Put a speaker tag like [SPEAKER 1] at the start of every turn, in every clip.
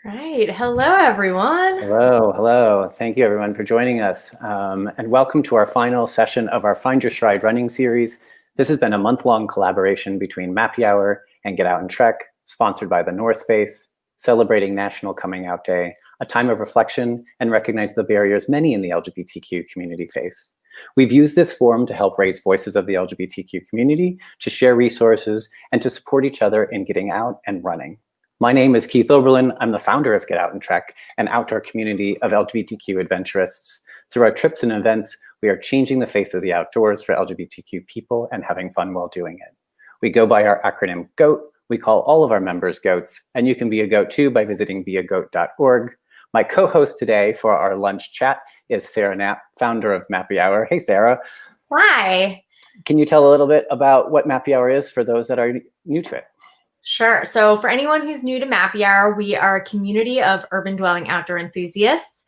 [SPEAKER 1] Right. Hello, everyone.
[SPEAKER 2] Hello. Thank you, everyone, for joining us. And welcome to our final session of our Find Your Stride running series. This has been a month-long collaboration between Mappy Hour and Get Out and Trek, sponsored by the North Face, celebrating National Coming Out Day, a time of reflection and recognize the barriers many in the LGBTQ community face. We've used this forum to help raise voices of the LGBTQ community, to share resources, and to support each other in getting out and running. My name is Keith Oberlin. I'm the founder of Get Out and Trek, an outdoor community of LGBTQ adventurists. Through our trips and events, we are changing the face of the outdoors for LGBTQ people and having fun while doing it. We go by our acronym GOAT. We call all of our members goats, and you can be a goat too by visiting beagoat.org. My co-host today for our lunch chat is Sarah Knapp, founder of Mappy Hour. Hey, Sarah.
[SPEAKER 1] Hi.
[SPEAKER 2] Can you tell a little bit about what Mappy Hour is for those that are new to it?
[SPEAKER 1] Sure. So for anyone who's new to Mappy Hour, we are a community of urban dwelling outdoor enthusiasts.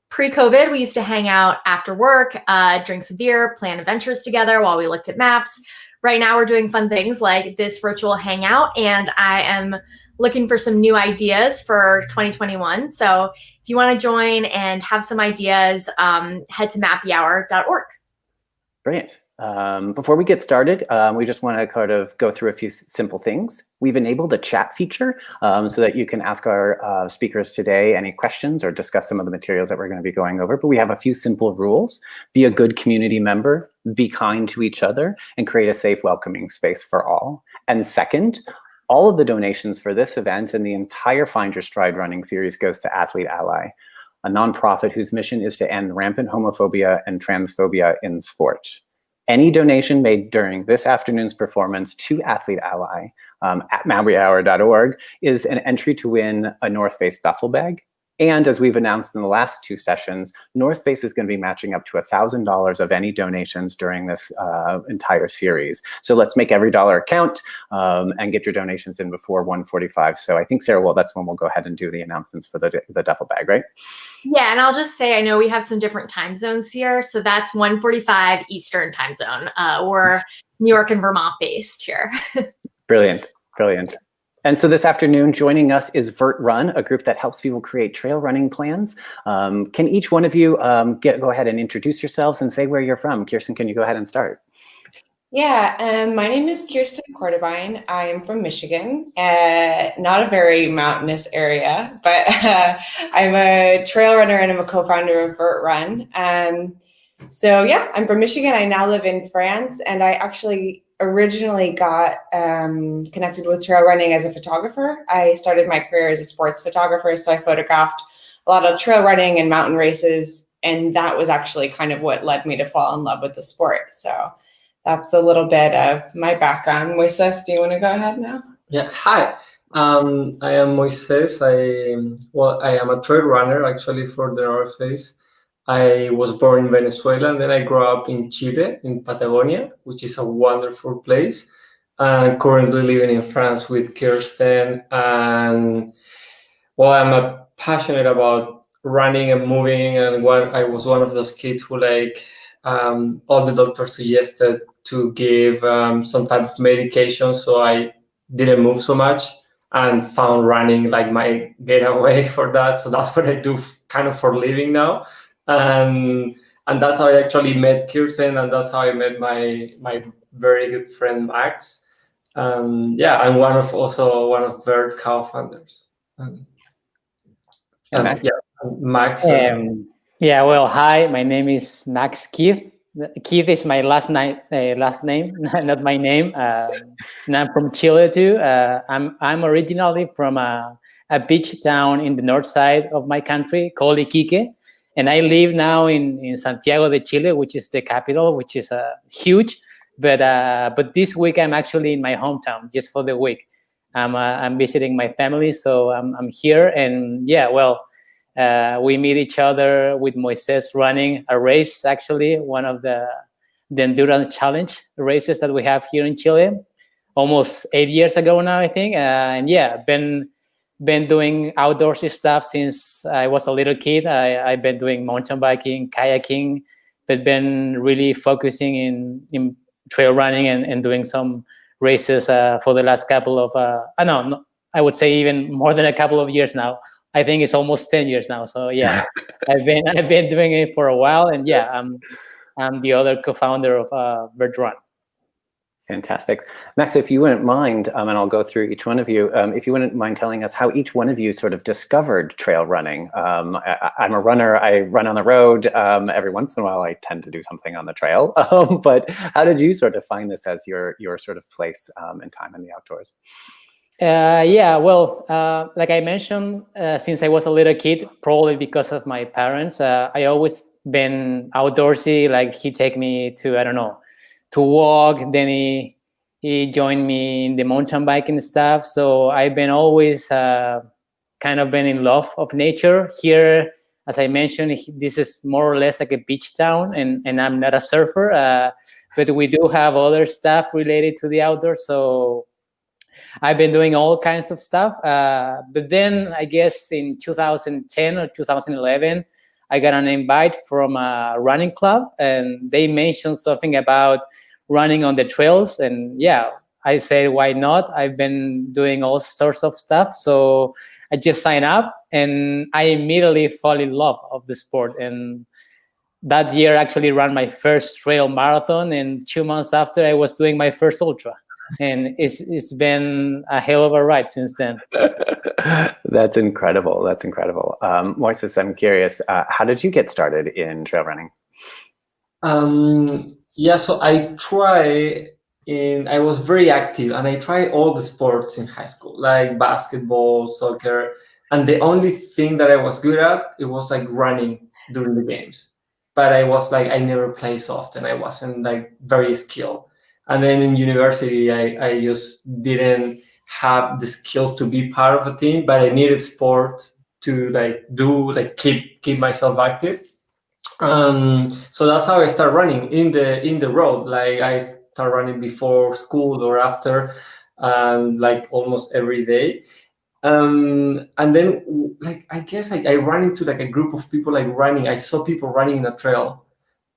[SPEAKER 1] Pre-COVID, we used to hang out after work, drink some beer, plan adventures together while we looked at maps. Right now, we're doing fun things like this virtual hangout, and I am looking for some new ideas for 2021. So if you want to join and have some ideas, head to mappyhour.org.
[SPEAKER 2] Brilliant. Before we get started, we just want to kind of go through a few simple things. We've enabled a chat feature so that you can ask our speakers today any questions or discuss some of the materials that we're going to be going over. But we have a few simple rules. Be a good community member, be kind to each other, and create a safe, welcoming space for all. And second, all of the donations for this event and the entire Find Your Stride running series goes to Athlete Ally, a nonprofit whose mission is to end rampant homophobia and transphobia in sport. Any donation made during this afternoon's performance to Athlete Ally at mappyhour.org is an entry to win a North Face duffel bag. And as we've announced in the last two sessions, North Face is going to be matching up to $1,000 of any donations during this entire series. So let's make every dollar count and get your donations in before 1:45. So I think, Sarah, well, that's when we'll go ahead and do the announcements for the duffel bag, right?
[SPEAKER 1] Yeah, and I'll just say, I know we have some different time zones here. So that's 1:45 Eastern time zone. We're New York and Vermont based here.
[SPEAKER 2] Brilliant. And so this afternoon, joining us is Vert.run, a group that helps people create trail running plans. Can each one of you go ahead and introduce yourselves and say where you're from? Kirsten, can you go ahead and start?
[SPEAKER 3] Yeah, my name is Kirsten Kortebein. I am from Michigan, not a very mountainous area, but I'm a trail runner and I'm a co-founder of Vert.run. So yeah, I'm from Michigan. I now live in France, and I actually originally got connected with trail running as a photographer. I started my career as a sports photographer, so I photographed a lot of trail running and mountain races, and that was actually kind of what led me to fall in love with the sport. So that's a little bit of my background. Moises, do you want to go ahead now?
[SPEAKER 4] Yeah, hi. I am Moises. I am a trail runner actually for the North Face. I was born in Venezuela, and then I grew up in Chile, in Patagonia, which is a wonderful place. I'm currently living in France with Kirsten, and I'm passionate about running and moving, and I was one of those kids who all the doctors suggested to give some type of medication so I didn't move so much, and found running like my getaway for that. So that's what I do kind of for a living now. And that's how I actually met Kirsten, and that's how I met my very good friend Max. I'm also one of Vert co-founders. Max.
[SPEAKER 5] Hi, my name is Max Keith. Keith is my last name, not my name. And I'm from Chile too. I'm originally from a beach town in the north side of my country called Iquique. And I live now in Santiago de Chile, which is the capital, which is huge. But this week I'm actually in my hometown just for the week. I'm visiting my family, so I'm here. And we meet each other with Moises running a race, actually one of the endurance challenge races that we have here in Chile, almost 8 years ago now, I think. Been doing outdoorsy stuff since I was a little kid. I've been doing mountain biking, kayaking, but been really focusing in trail running and doing some races for the last couple of, I would say even more than a couple of years now, I think it's almost 10 years now. So yeah, I've been doing it for a while, and yeah, I'm the other co-founder of Vert.run.
[SPEAKER 2] Fantastic. Max, if you wouldn't mind, and I'll go through each one of you, if you wouldn't mind telling us how each one of you sort of discovered trail running. I'm a runner, I run on the road. Every once in a while, I tend to do something on the trail. But how did you sort of find this as your sort of place and time in the outdoors?
[SPEAKER 5] Yeah, well, like I mentioned, since I was a little kid, probably because of my parents, I always been outdoorsy. Like he take me to, I don't know, to walk, then he joined me in the mountain biking stuff. So I've been always kind of been in love of nature. Here, as I mentioned, this is more or less like a beach town, and I'm not a surfer, but we do have other stuff related to the outdoors. So I've been doing all kinds of stuff. But then I guess in 2010 or 2011, I got an invite from a running club, and they mentioned something about running on the trails. And yeah, I said, why not? I've been doing all sorts of stuff. So I just signed up, and I immediately fall in love of the sport. And that year actually ran my first trail marathon, and 2 months after I was doing my first ultra. And it's been a hell of a ride since then.
[SPEAKER 2] That's incredible. That's incredible. Moises, I'm curious, how did you get started in trail running?
[SPEAKER 4] Yeah, so I was very active, and I tried all the sports in high school, like basketball, soccer, and the only thing that I was good at, it was like running during the games. But I was like, I never played so often. I wasn't like very skilled. And then in university, I just didn't have the skills to be part of a team, but I needed sports to keep myself active. So that's how I start running in the road. Like I start running before school or after, like almost every day. And then like I guess I ran into like a group of people like running. I saw people running in a trail,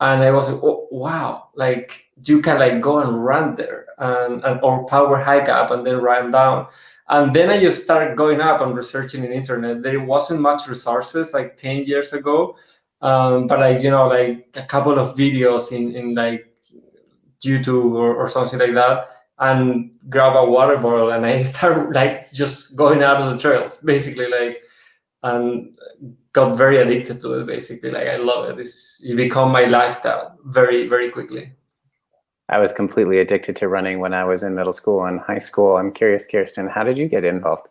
[SPEAKER 4] and I was like, oh wow, like you can like go and run there and or power hike up and then run down. And then I just started going up and researching in internet. There wasn't much resources like 10 years ago. But like, like a couple of videos in like YouTube or something like that, and grab a water bottle, and I start like just going out of the trails, basically, like, and got very addicted to it, basically. Like I love it. It become my lifestyle very, very quickly.
[SPEAKER 2] I was completely addicted to running when I was in middle school and high school. I'm curious, Kirsten, how did you get involved?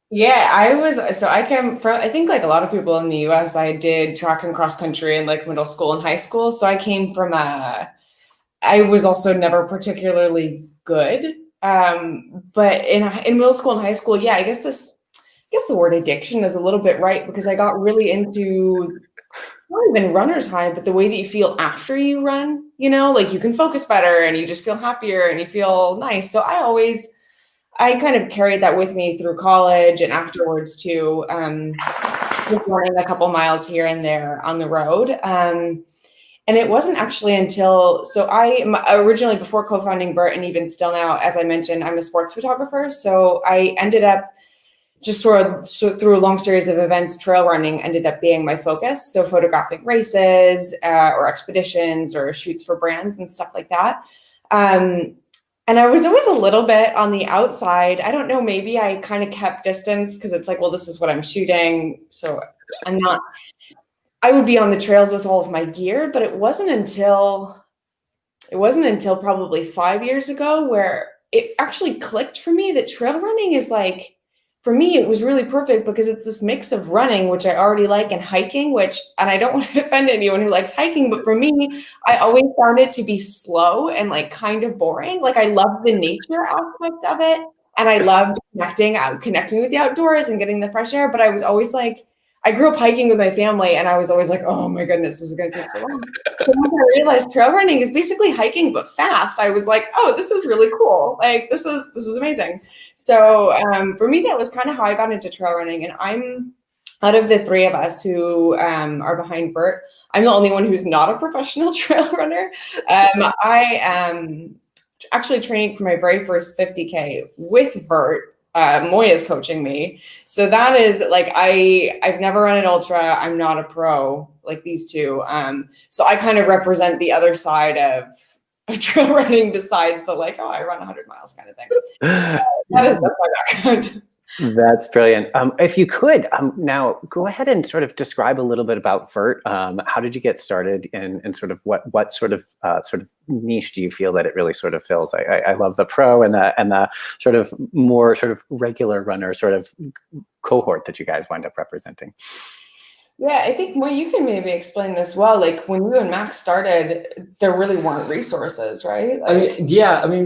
[SPEAKER 3] Yeah, I came from, I think like a lot of people in the US, I did track and cross country in like middle school and high school. So I came from I was also never particularly good. But in middle school and high school, yeah, I guess the word addiction is a little bit right, because I got really into not even runner's high, but the way that you feel after you run, like you can focus better and you just feel happier and you feel nice. So I kind of carried that with me through college and afterwards too, just running a couple miles here and there on the road. And it wasn't actually until, originally before co-founding Vert, and even still now, as I mentioned, I'm a sports photographer. So I ended up just through a long series of events, trail running ended up being my focus. So photographing races or expeditions or shoots for brands and stuff like that. And I was always a little bit on the outside. I don't know, maybe I kind of kept distance because it's like, well, this is what I'm shooting. So I would be on the trails with all of my gear, but it wasn't until probably 5 years ago where it actually clicked for me that trail running is like, for me, it was really perfect because it's this mix of running, which I already like, and hiking, and I don't want to offend anyone who likes hiking, but for me, I always found it to be slow and like kind of boring. Like I love the nature aspect of it, and I loved connecting with the outdoors and getting the fresh air, but I was always like, I grew up hiking with my family, and I was always like, oh my goodness, this is going to take so long. So once I realized trail running is basically hiking, but fast, I was like, oh, this is really cool. Like, this is amazing. So for me, that was kind of how I got into trail running. And I'm, out of the three of us who are behind Vert, I'm the only one who's not a professional trail runner. I am actually training for my very first 50K with Vert Moya is coaching me. So that is like, I've never run an ultra. I'm not a pro like these two. So I kind of represent the other side of trail running besides the like, oh, I run 100 miles kind of thing. That's my background.
[SPEAKER 2] That's brilliant. If you could now go ahead and sort of describe a little bit about Vert. How did you get started, and sort of what sort of niche do you feel that it really sort of fills? I love the pro and the sort of more sort of regular runner sort of cohort that you guys wind up representing.
[SPEAKER 3] Yeah, I think you can maybe explain this well. Like when you and Max started, there really weren't resources, right? Like,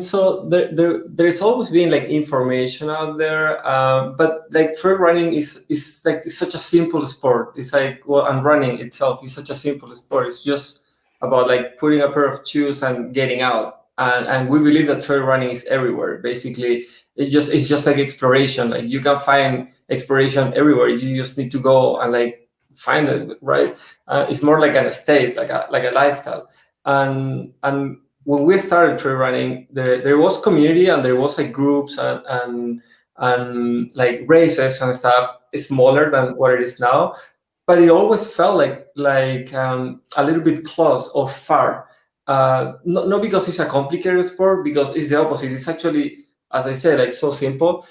[SPEAKER 4] So there's always been like information out there, but like trail running is like it's such a simple sport. It's like, well, and running itself is such a simple sport. It's just about like putting a pair of shoes and getting out. And we believe that trail running is everywhere. Basically, it's just like exploration. Like you can find exploration everywhere. You just need to go and like find it, right? It's more like an state, like a lifestyle. And when we started trail running, there was community and there was like groups and like races and stuff, smaller than what it is now. But it always felt like a little bit close or far. Not because it's a complicated sport, because it's the opposite. It's actually, as I said, like so simple.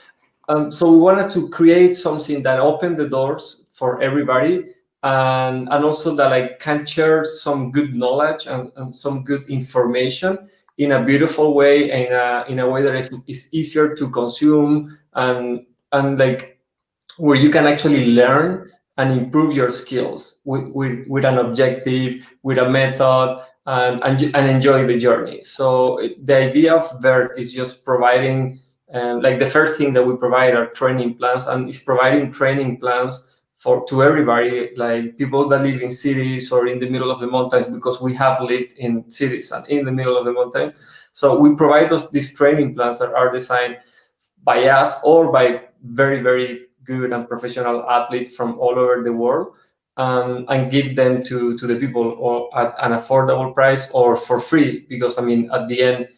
[SPEAKER 4] So we wanted to create something that opened the doors for everybody, and also that I can share some good knowledge and some good information in a beautiful way, and in a way that is easier to consume, and like where you can actually learn and improve your skills with an objective, with a method, and enjoy the journey. So the idea of Vert is just providing, like the first thing that we provide are training plans, and is providing training plans to everybody, like people that live in cities or in the middle of the mountains, because we have lived in cities and in the middle of the mountains. So we provide these training plans that are designed by us or by very, very good and professional athletes from all over the world, and give them to the people or at an affordable price or for free, because I mean, at the end,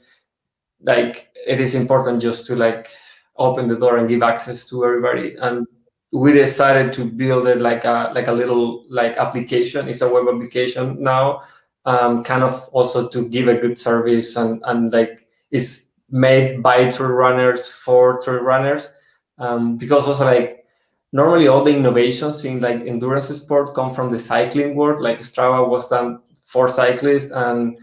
[SPEAKER 4] like it is important just to like open the door and give access to everybody. And we decided to build it like a little like application. It's a web application now, kind of also to give a good service, and like it's made by trail runners for trail runners, because also like normally all the innovations in like endurance sport come from the cycling world. Like Strava was done for cyclists and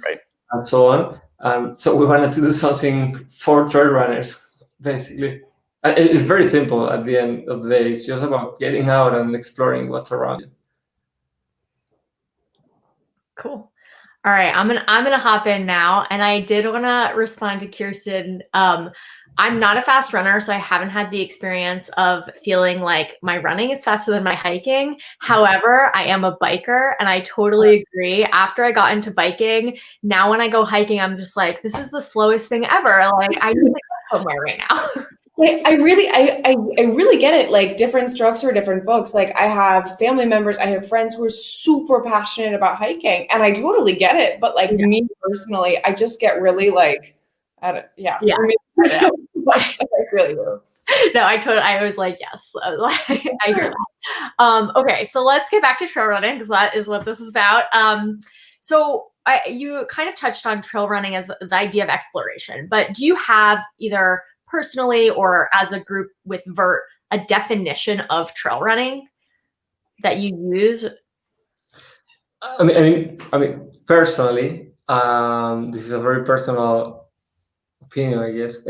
[SPEAKER 4] so on. So we wanted to do something for trail runners, basically. It's very simple at the end of the day. It's just about getting out and exploring what's around you.
[SPEAKER 1] Cool. All right, I'm gonna hop in now, and I did want to respond to Kirsten. I'm not a fast runner, so I haven't had the experience of feeling like my running is faster than my hiking. However, I am a biker, and I totally agree. After I got into biking, now when I go hiking, I'm just like, this is the slowest thing ever. Like I need to go somewhere right now.
[SPEAKER 3] I really get it. Like different strokes for different folks. Like I have family members, I have friends who are super passionate about hiking, and I totally get it. But like me personally, I just get really like, I really do.
[SPEAKER 1] No, I was like, yes. I hear that. Okay, so let's get back to trail running, because that is what this is about. So you kind of touched on trail running as the idea of exploration, but do you have either personally or as a group with Vert a definition of trail running that you use?
[SPEAKER 4] I mean, personally, this is a very personal opinion, I guess.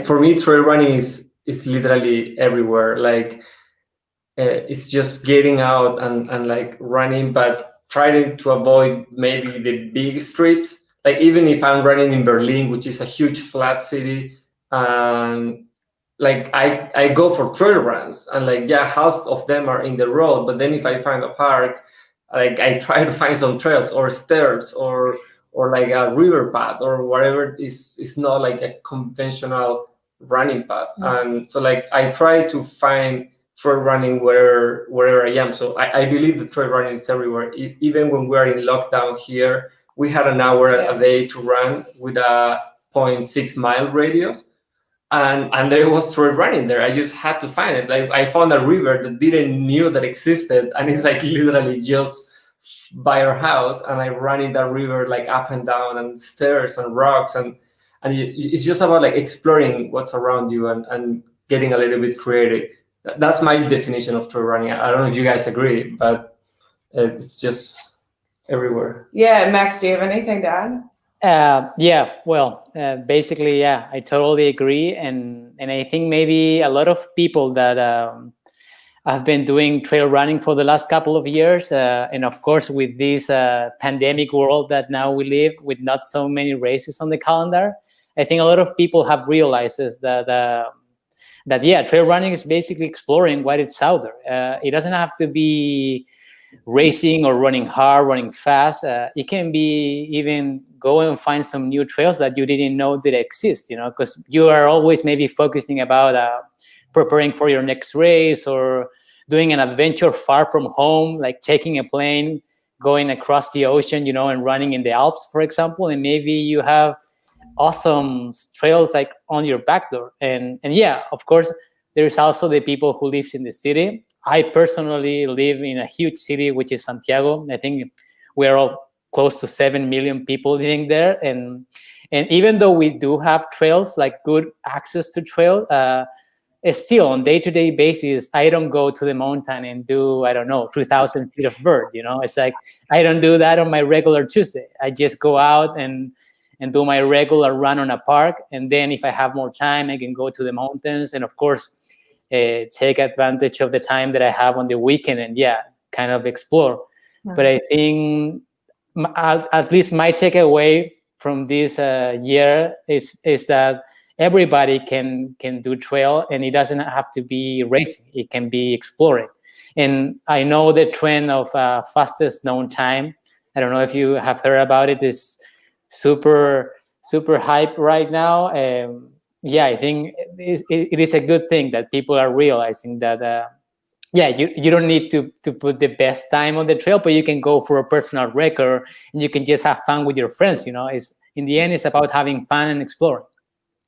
[SPEAKER 4] For me, trail running is literally everywhere. Like it's just getting out and like running, but trying to avoid maybe the big streets. Like even if I'm running in Berlin, which is a huge flat city, like I go for trail runs, and like half of them are in the road. But then if I find a park, like I try to find some trails or stairs or like a river path or whatever is not like a conventional running path. And so like I try to find trail running wherever I am. So I believe that trail running is everywhere. Even when we're in lockdown here, we had an hour a day to run with a 0.6 mile radius. and there was trail running there. I just had to find it. Like I found a river that didn't knew that existed, and it's like literally just by our house, and I run in that river like up and down and stairs and rocks, and it's just about like exploring what's around you and getting a little bit creative. That's my definition of trail running. I don't know if you guys agree, but it's just everywhere.
[SPEAKER 3] Yeah, Max, do you have anything to add?
[SPEAKER 5] Basically, yeah, I totally agree, and I think maybe a lot of people that have been doing trail running for the last couple of years, and of course with this pandemic world that now we live with, not so many races on the calendar, I think a lot of people have realized that yeah, trail running is basically exploring what it's out there. It doesn't have to be racing or running hard, running fast. It can be even go and find some new trails that you didn't know did exist, you know, because you are always maybe focusing about preparing for your next race or doing an adventure far from home, like taking a plane, going across the ocean, you know, and running in the Alps, for example. And maybe you have awesome trails like on your back door. And yeah, of course, there's also the people who live in the city. I personally live in a huge city, which is Santiago. I think we're all close to 7 million people living there. And even though we do have trails, like good access to trail, still on day-to-day basis, I don't go to the mountain and do, I don't know, 3,000 feet of vert, you know? It's like, I don't do that on my regular Tuesday. I just go out and do my regular run on a park. And then if I have more time, I can go to the mountains. And of course, take advantage of the time that I have on the weekend and yeah, kind of explore. Yeah. But I think at least my takeaway from this year is that everybody can do trail, and it doesn't have to be racing. It can be exploring. And I know the trend of fastest known time, I don't know if you have heard about it, is super hype right now. Yeah, I think it is a good thing that people are realizing that, yeah, you don't need to put the best time on the trail, but you can go for a personal record and you can just have fun with your friends, you know. In the end, it's about having fun and exploring.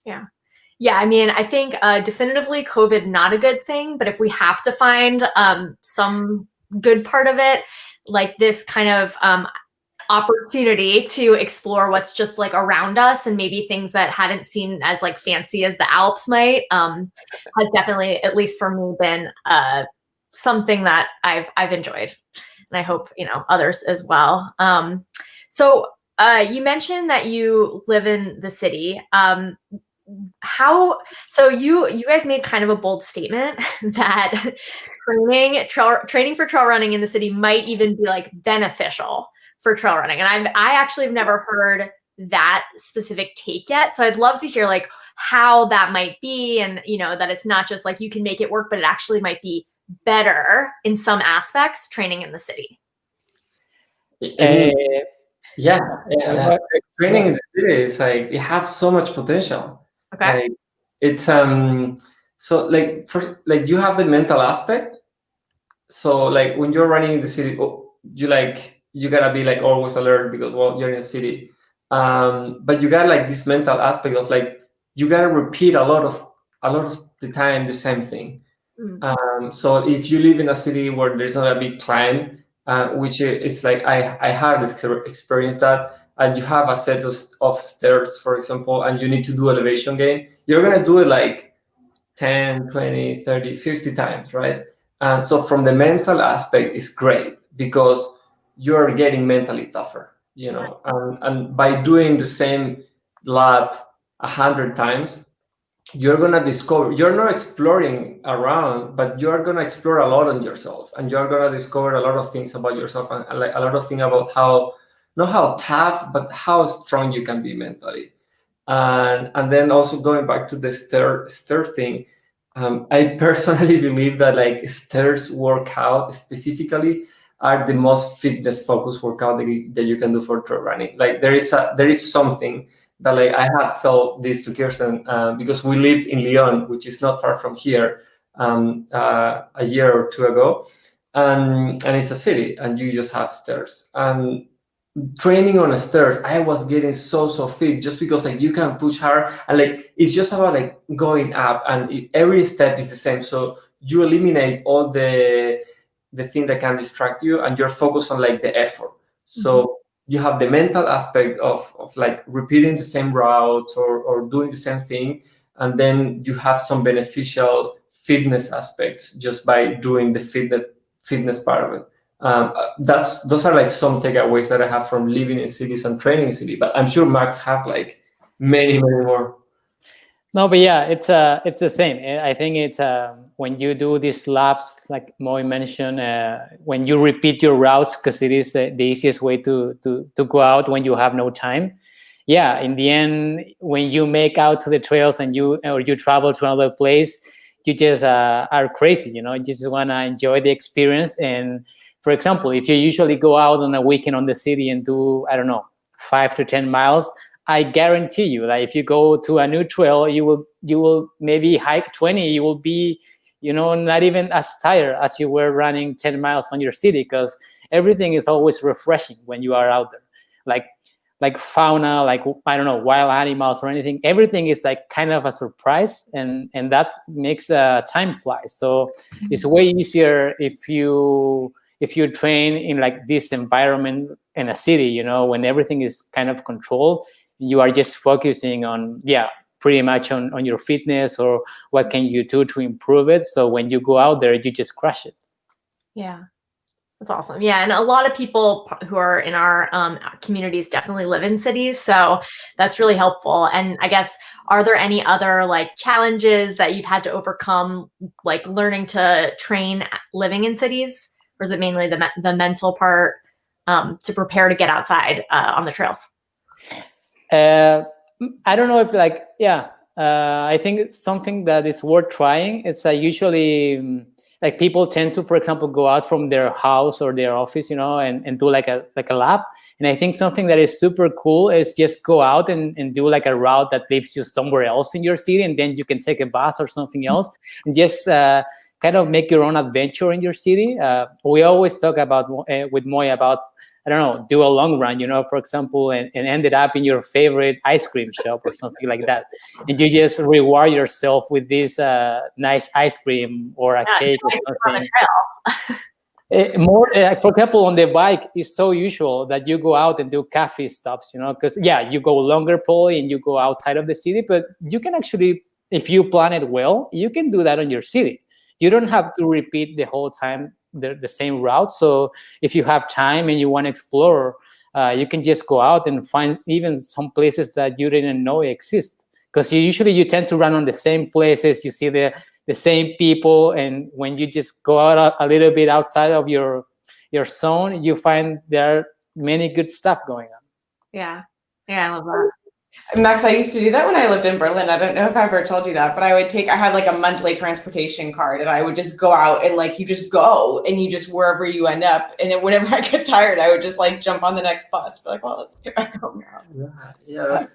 [SPEAKER 1] Yeah. Yeah, I mean, I think definitively COVID, not a good thing, but if we have to find some good part of it, like this kind of opportunity to explore what's just like around us and maybe things that hadn't seen as like fancy as the Alps might, has definitely, at least for me, been something that I've enjoyed, and I hope, you know, others as well. So you mentioned that you live in the city. So you guys made kind of a bold statement that training for trail running in the city might even be like beneficial for trail running. And I actually have never heard that specific take yet. So I'd love to hear like how that might be, and, you know, that it's not just like you can make it work, but it actually might be better in some aspects training in the city.
[SPEAKER 4] Yeah. Training in the city is like, it has so much potential.
[SPEAKER 1] Okay.
[SPEAKER 4] Like, it's so like first, like you have the mental aspect. So like when you're running in the city, you gotta be like always alert because, well, you're in a city. But you got like this mental aspect of like you gotta repeat a lot of the time the same thing. So if you live in a city where there's not a big climb, which is like I have experienced that, and you have a set of stairs, for example, and you need to do elevation gain, you're gonna do it like 10, 20, 30, 50 times, right? And so from the mental aspect, it's great because you're getting mentally tougher, you know, and by doing the same lap 100 times, you're gonna discover, you're not exploring around, but you're gonna explore a lot on yourself, and you're gonna discover a lot of things about yourself, and like a lot of things about how, not how tough, but how strong you can be mentally. And then also going back to the stairs thing, I personally believe that like stairs workout specifically are the most fitness focused workout that you can do for trail running. Like there is something that, like, I have told this to Kirsten because we lived in Lyon, which is not far from here, a year or two ago, and it's a city, and you just have stairs. And training on the stairs, I was getting so fit just because like you can push hard and like it's just about like going up and every step is the same. So you eliminate all the thing that can distract you and you're focused on like the effort. So you have the mental aspect of like repeating the same routes or doing the same thing, and then you have some beneficial fitness aspects just by doing the fitness part of it. Those are like some takeaways that I have from living in cities and training in cities. But I'm sure Max have like many more.
[SPEAKER 5] No, but yeah, it's the same. I think it's when you do these laps, like Moi mentioned, when you repeat your routes, because it is the easiest way to go out when you have no time. Yeah, in the end, when you make out to the trails and you travel to another place, you just are crazy. You know, you just want to enjoy the experience. And for example, if you usually go out on a weekend on the city and do, I don't know, 5 to 10 miles, I guarantee you that if you go to a new trail, you will maybe hike 20. You will be, you know, not even as tired as you were running 10 miles on your city, because everything is always refreshing when you are out there. Like fauna, like, I don't know, wild animals or anything. Everything is like kind of a surprise, and that makes time fly. So it's way easier if you train in like this environment in a city, you know, when everything is kind of controlled. You are just focusing on, pretty much on your fitness or what can you do to improve it. So when you go out there, you just crush it.
[SPEAKER 1] Yeah, that's awesome. Yeah, and a lot of people who are in our communities definitely live in cities, so that's really helpful. And I guess, are there any other like challenges that you've had to overcome, like learning to train living in cities, or is it mainly the mental part to prepare to get outside on the trails?
[SPEAKER 5] I don't know if I think it's something that is worth trying. It's usually like people tend to, for example, go out from their house or their office, you know, and do like a lap. And I think something that is super cool is just go out and do like a route that leaves you somewhere else in your city, and then you can take a bus or something else and just kind of make your own adventure in your city. We always talk about with Moi about, I don't know, do a long run, you know, for example, and ended up in your favorite ice cream shop or something like that. And you just reward yourself with this nice ice cream or a cake or something.
[SPEAKER 1] On the trail.
[SPEAKER 5] More, for example, on the bike, it's so usual that you go out and do cafe stops, you know, because, you go longer probably and you go outside of the city, but you can actually, if you plan it well, you can do that on your city. You don't have to repeat the whole time the same route. So if you have time and you want to explore, you can just go out and find even some places that you didn't know exist, because you tend to run on the same places, you see the same people, and when you just go out a little bit outside of your zone, you find there are many good stuff going on.
[SPEAKER 1] Yeah, I love that.
[SPEAKER 3] Max, I used to do that when I lived in Berlin. I don't know if I ever told you that, but I had like a monthly transportation card, and I would just go out and like, you just go and you just wherever you end up. And then whenever I get tired, I would just like jump on the next bus. Be like, well, let's get back home now.
[SPEAKER 4] Yeah.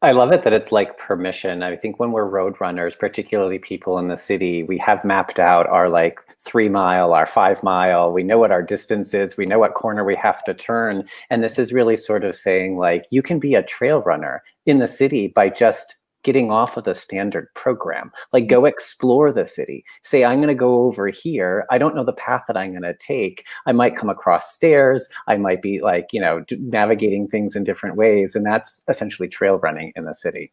[SPEAKER 2] I love it that it's like permission. I think when we're road runners, particularly people in the city, we have mapped out our like 3 mile, our 5 mile. We know what our distance is. We know what corner we have to turn. And this is really sort of saying like, you can be a trail runner in the city by just getting off of the standard program. Like, go explore the city. Say, I'm going to go over here. I don't know the path that I'm going to take. I might come across stairs. I might be like, navigating things in different ways. And that's essentially trail running in the city.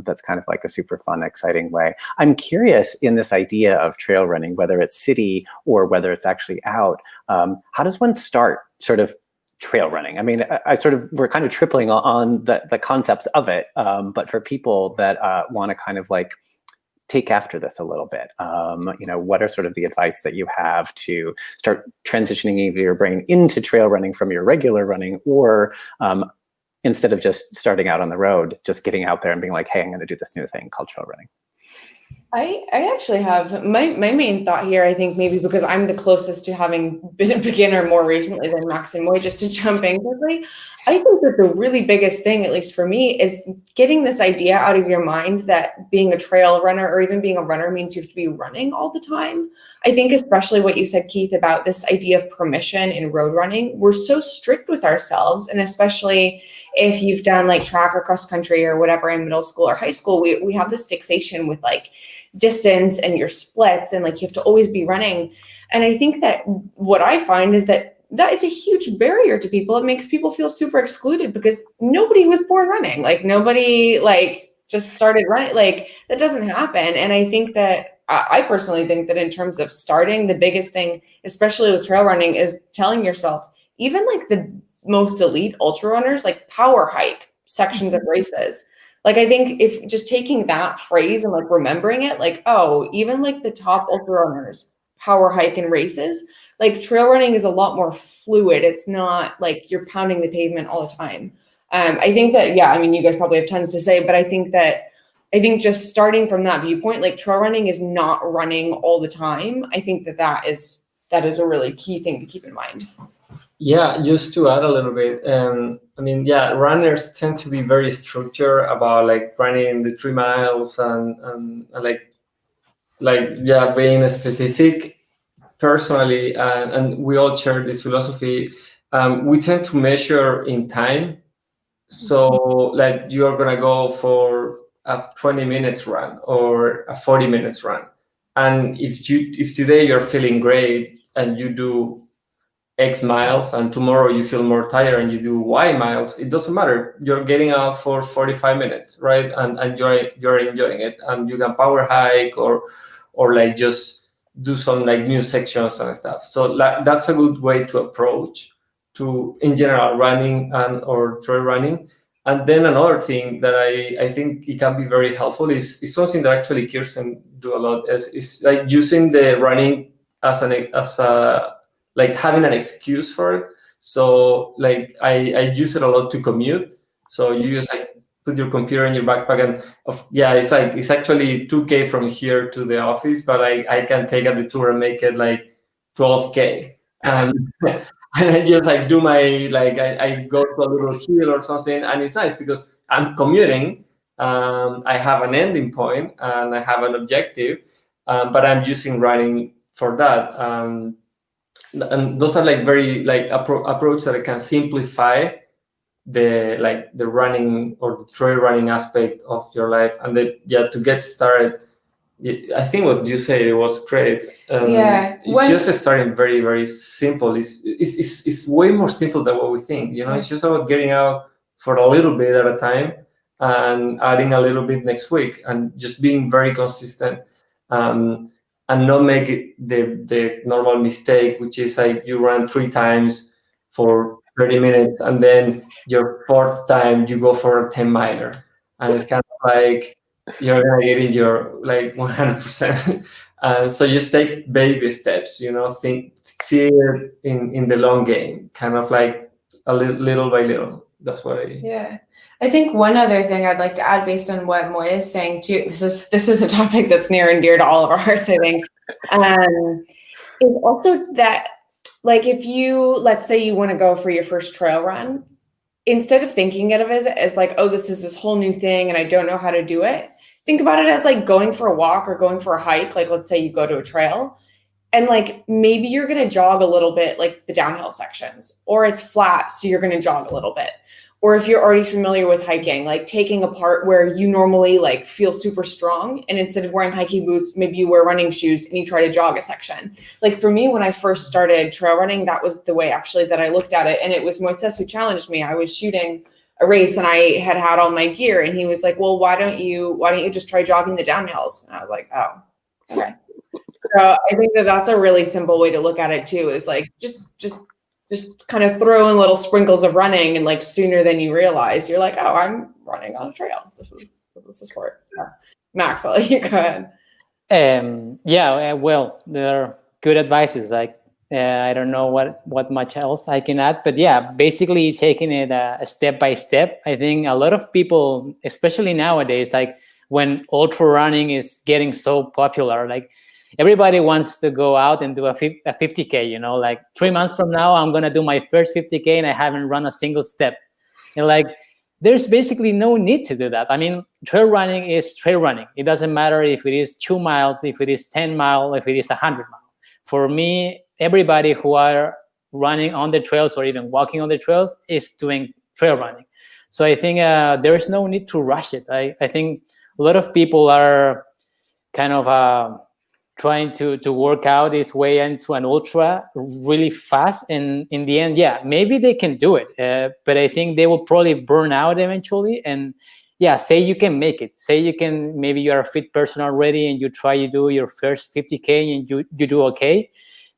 [SPEAKER 2] That's kind of like a super fun, exciting way. I'm curious in this idea of trail running, whether it's city or whether it's actually out, how does one start sort of trail running? I mean, we're kind of tripling on the concepts of it, but for people that want to kind of like take after this a little bit, what are sort of the advice that you have to start transitioning either your brain into trail running from your regular running, or instead of just starting out on the road, just getting out there and being like, hey, I'm going to do this new thing called trail running?
[SPEAKER 3] I actually have my main thought here, I think maybe because I'm the closest to having been a beginner more recently than Max and Moy, just to jump in quickly. I think that the really biggest thing, at least for me, is getting this idea out of your mind that being a trail runner or even being a runner means you have to be running all the time. I think especially what you said, Keith, about this idea of permission in road running, we're so strict with ourselves, and especially if you've done like track or cross country or whatever in middle school or high school, we have this fixation with like distance and your splits, and like you have to always be running. And I think that what I find is that is a huge barrier to people. It makes people feel super excluded because nobody was born running. Like nobody like just started running. Like that doesn't happen. And I think that I personally think that in terms of starting, the biggest thing, especially with trail running, is telling yourself, even like the most elite ultra runners, like power hike sections of races. Like, I think if just taking that phrase and like remembering it, like, oh, even like the top ultra runners power hike in races, like trail running is a lot more fluid. It's not like you're pounding the pavement all the time. I think that, yeah, I mean, you guys probably have tons to say, but I think just starting from that viewpoint, like trail running is not running all the time. I think that is a really key thing to keep in mind.
[SPEAKER 4] Yeah, just to add a little bit, I mean, yeah, runners tend to be very structured about like running the 3 miles and yeah, being specific. Personally, and we all share this philosophy, we tend to measure in time. So like you are gonna go for a 20 minutes run or a 40 minutes run, and if today you're feeling great and you do X miles, and tomorrow you feel more tired and you do Y miles, it doesn't matter. You're getting out for 45 minutes, right? And you're enjoying it, and you can power hike or like just do some like new sections and stuff. So that's a good way to approach to, in general, running and or trail running. And then another thing that I think it can be very helpful is something that actually Kirsten do a lot, is like using the running as a like having an excuse for it. So like I use it a lot to commute. So you just like put your computer in your backpack, and it's actually 2K from here to the office, but I can take a detour and make it like 12K. And I just like do my I go to a little hill or something, and it's nice because I'm commuting. I have an ending point and I have an objective, but I'm using running for that. And those are like very like approach that I can simplify the running or the trail running aspect of your life. And to get started, I think what you said, it was great. It's just starting very, very simple. It's way more simple than what we think. It's just about getting out for a little bit at a time and adding a little bit next week, and just being very consistent. And not make it the normal mistake, which is like you run 3 times for 30 minutes, and then your 4th time you go for a 10-miler, and it's kind of like you're gonna get in your like 100%. So just take baby steps, see it in the long game, kind of like a little by little. That's what
[SPEAKER 3] I think one other thing I'd like to add, based on what Moy is saying too, this is a topic that's near and dear to all of our hearts, I think, is also that, like, if you, let's say you want to go for your first trail run, instead of thinking of it as like, oh, this is this whole new thing and I don't know how to do it, think about it as like going for a walk or going for a hike. Like, let's say you go to a trail, and like maybe you're going to jog a little bit, like the downhill sections, or it's flat, so you're going to jog a little bit. Or if you're already familiar with hiking, like taking a part where you normally like feel super strong, and instead of wearing hiking boots, maybe you wear running shoes and you try to jog a section. Like for me, when I first started trail running, that was the way actually that I looked at it. And it was Moises who challenged me. I was shooting a race and I had all my gear, and he was like, well, why don't you just try jogging the downhills? And I was like, oh, okay. So I think that's a really simple way to look at it too, is like, just kind of throw in little sprinkles of running, and like sooner than you realize, you're like, oh, I'm running on a trail. This is sport. So, Max, I'll let you go ahead.
[SPEAKER 5] Well, there are good advices. Like, I don't know what much else I can add, but yeah, basically taking it a step by step. I think a lot of people, especially nowadays, like when ultra running is getting so popular. Like everybody wants to go out and do a 50K, you know, like 3 months from now, I'm going to do my first 50K and I haven't run a single step. And like, there's basically no need to do that. I mean, trail running is trail running. It doesn't matter if it is 2 miles, if it is 10 miles, if it is 100 miles. For me, everybody who are running on the trails or even walking on the trails is doing trail running. So I think there is no need to rush it. I think a lot of people are kind of trying to work out his way into an ultra really fast. And in the end, yeah, maybe they can do it. But I think they will probably burn out eventually. And yeah, say you can make it. Say you can, maybe you're a fit person already and you try to do your first 50K and you do okay.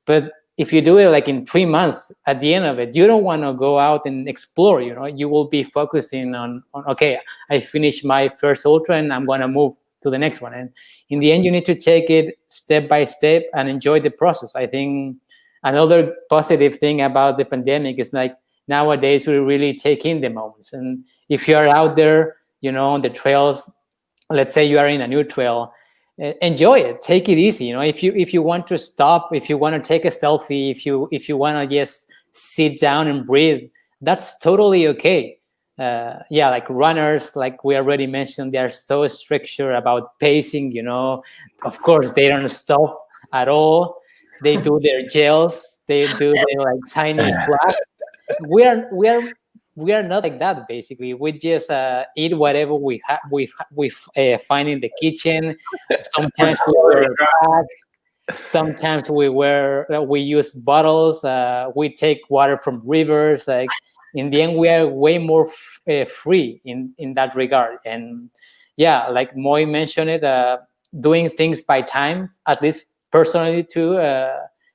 [SPEAKER 5] But if you do it like in 3 months, at the end of it, you don't want to go out and explore, you know, you will be focusing on okay, I finished my first ultra and I'm going to move to the next one. And in the end, you need to take it step by step and enjoy the process. I think another positive thing about the pandemic is like nowadays we really take in the moments. And if you are out there, you know, on the trails, let's say you are in a new trail, enjoy it, take it easy. You know, if you want to stop, if you want to take a selfie, if you want to just sit down and breathe, that's totally okay. Yeah, like runners, like we already mentioned, they are so stricter about pacing, you know. Of course, they don't stop at all. They do their gels, they do their like tiny flat. We are not like that. Basically, we just eat whatever we find in the kitchen. Sometimes we wear a bag. Sometimes we use bottles. We take water from rivers. Like in the end, we are way more free in that regard. And yeah, like Moi mentioned it, doing things by time, at least personally too,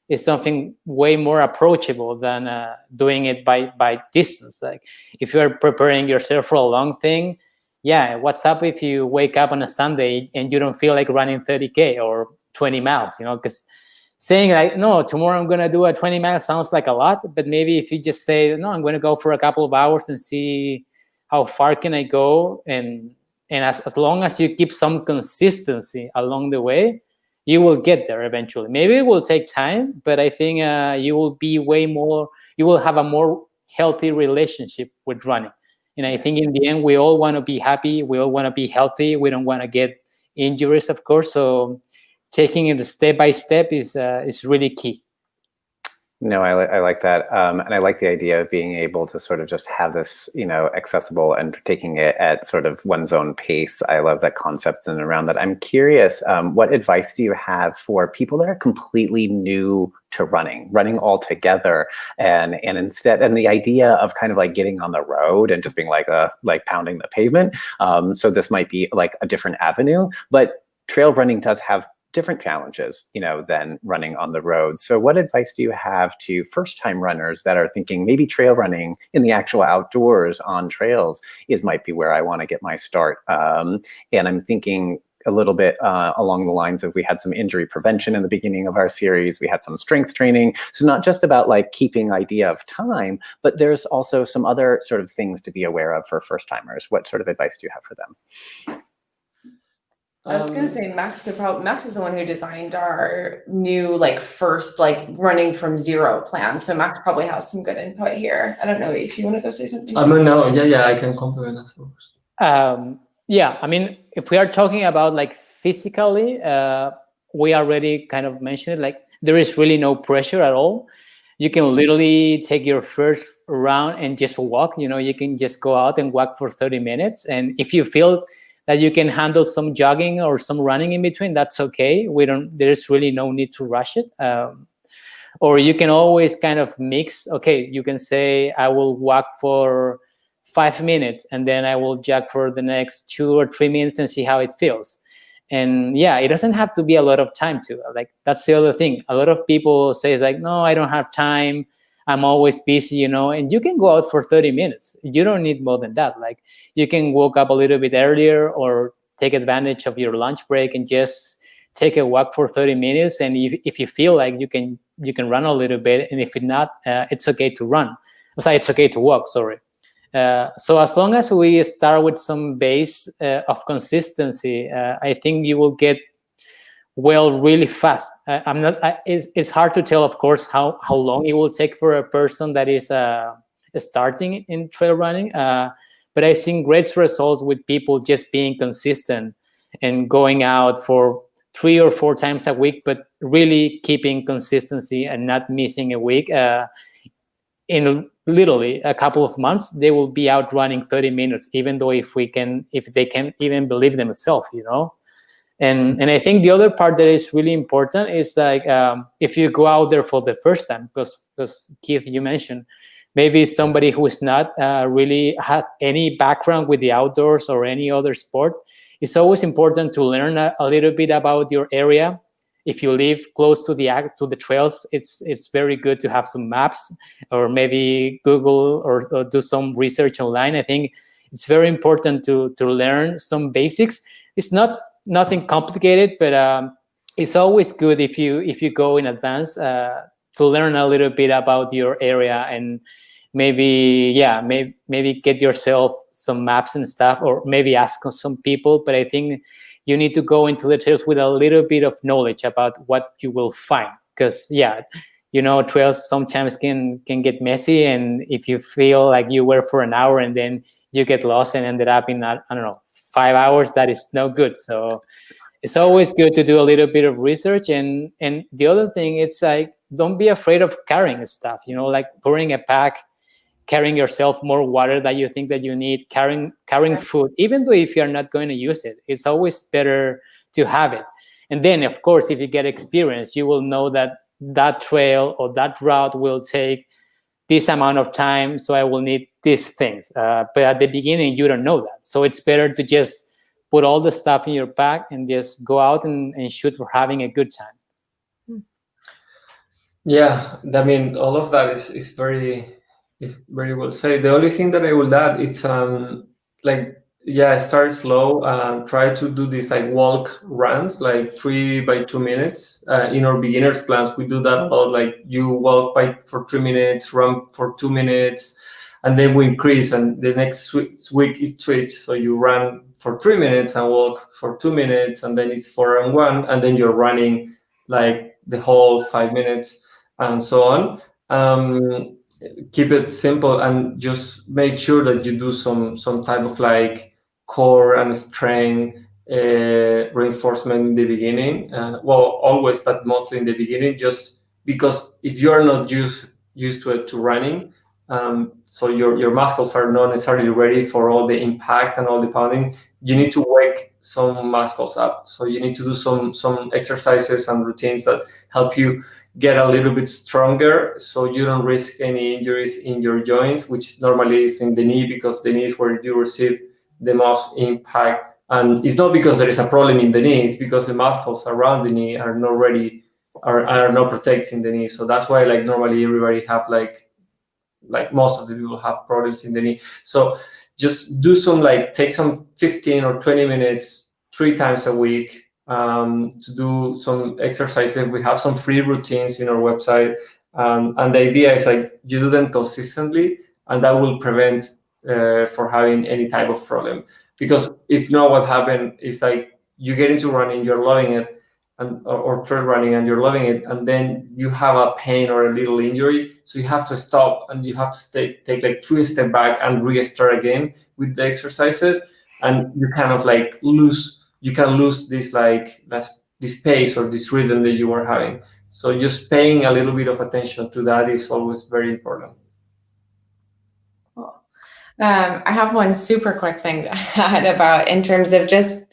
[SPEAKER 5] is something way more approachable than doing it by distance. Like if you're preparing yourself for a long thing, yeah, what's up if you wake up on a Sunday and you don't feel like running 30K or 20 miles, you know, because saying like, no, tomorrow I'm going to do a 20 miles sounds like a lot, but maybe if you just say, no, I'm going to go for a couple of hours and see how far can I go. And as long as you keep some consistency along the way, you will get there eventually. Maybe it will take time, but I think you will have a more healthy relationship with running. And I think in the end, we all want to be happy. We all want to be healthy. We don't want to get injuries, of course. So taking it step by step is really key.
[SPEAKER 2] No, I like that. And I like the idea of being able to sort of just have this, you know, accessible and taking it at sort of one's own pace. I love that concept and around that. I'm curious, what advice do you have for people that are completely new to running altogether, and the idea of kind of like getting on the road and just being like pounding the pavement. So this might be like a different avenue, but trail running does have different challenges, you know, than running on the road. So what advice do you have to first-time runners that are thinking maybe trail running in the actual outdoors on trails might be where I want to get my start? And I'm thinking a little bit along the lines of, we had some injury prevention in the beginning of our series. We had some strength training. So not just about like keeping idea of time, but there's also some other sort of things to be aware of for first-timers. What sort of advice do you have for them?
[SPEAKER 3] I was gonna say Max is the one who designed our new like first like running from zero plan. So Max probably has some good input here. I don't know if you want to go say something.
[SPEAKER 4] No, I can compliment afterwards.
[SPEAKER 5] Yeah, I mean, if we are talking about like physically, we already kind of mentioned it. Like there is really no pressure at all. You can literally take your first round and just walk. You know, you can just go out and walk for 30 minutes, and if you feel that you can handle some jogging or some running in between, that's okay. There's really no need to rush it. Or you can always kind of mix. Okay, you can say, I will walk for 5 minutes and then I will jog for the next 2 or 3 minutes and see how it feels. And yeah, it doesn't have to be a lot of time too. Like that's the other thing. A lot of people say like, no, I don't have time. I'm always busy, you know, and you can go out for 30 minutes. You don't need more than that. Like you can wake up a little bit earlier or take advantage of your lunch break and just take a walk for 30 minutes. And if you feel like you can run a little bit, and if not, it's okay to run. It's okay to walk, sorry. So as long as we start with some base of consistency, I think you will get well really fast. I'm not. It's hard to tell, of course, how long it will take for a person that is starting in trail running. But I've seen great results with people just being consistent and going out for 3 or 4 times a week, but really keeping consistency and not missing a week. In literally a couple of months, they will be out running 30 minutes, even though if they can even believe themselves, you know. And I think the other part that is really important is like if you go out there for the first time, because Keith, you mentioned maybe somebody who is not really had any background with the outdoors or any other sport. It's always important to learn a little bit about your area. If you live close to the trails, it's very good to have some maps or maybe Google or do some research online. I think it's very important to learn some basics. It's nothing complicated, but it's always good if you go in advance to learn a little bit about your area and maybe get yourself some maps and stuff, or maybe ask some people. But I think you need to go into the trails with a little bit of knowledge about what you will find, because trails sometimes can get messy, and if you feel like you were for an hour and then you get lost and ended up in, I don't know, 5 hours, that is no good. So it's always good to do a little bit of research. And the other thing, it's like, don't be afraid of carrying stuff, like pouring a pack, carrying yourself more water that you think that you need, carrying food, even though if you're not going to use it, it's always better to have it. And then, of course, if you get experience, you will know that trail or that route will take this amount of time, so I will need these things. But at the beginning, you don't know that. So it's better to just put all the stuff in your pack and just go out and shoot for having a good time.
[SPEAKER 4] Yeah, I mean, all of that is very well said. The only thing that I will add, it's start slow. Try to do these like walk runs, like 3 by 2 minutes. In our beginners plans, we do that a lot. Like you walk for 3 minutes, run for 2 minutes, and then we increase. And the next week it switch. So you run for 3 minutes and walk for 2 minutes, and then it's 4 and 1, and then you're running like the whole 5 minutes and so on. Keep it simple and just make sure that you do some type of like core and strength reinforcement in the beginning. Always, but mostly in the beginning, just because if you're not used to running, so your muscles are not necessarily ready for all the impact and all the pounding, you need to wake some muscles up. So you need to do some exercises and routines that help you get a little bit stronger, so you don't risk any injuries in your joints, which normally is in the knee, because the knee is where you receive the most impact. And it's not because there is a problem in the knee, it's because the muscles around the knee are not ready, are not protecting the knee. So that's why like normally everybody have like most of the people have problems in the knee. So just do take some 15 or 20 minutes 3 times a week to do some exercises. We have some free routines in our website, and the idea is like you do them consistently, and that will prevent for having any type of problem. Because if not, what happens is like you get into running, you're loving it, or trail running, and you're loving it, and then you have a pain or a little injury, so you have to stop and you have to take like 3 steps back and restart again with the exercises, and you kind of like lose this pace or this rhythm that you were having. So just paying a little bit of attention to that is always very important.
[SPEAKER 3] Cool. I have one super quick thing to add about, in terms of just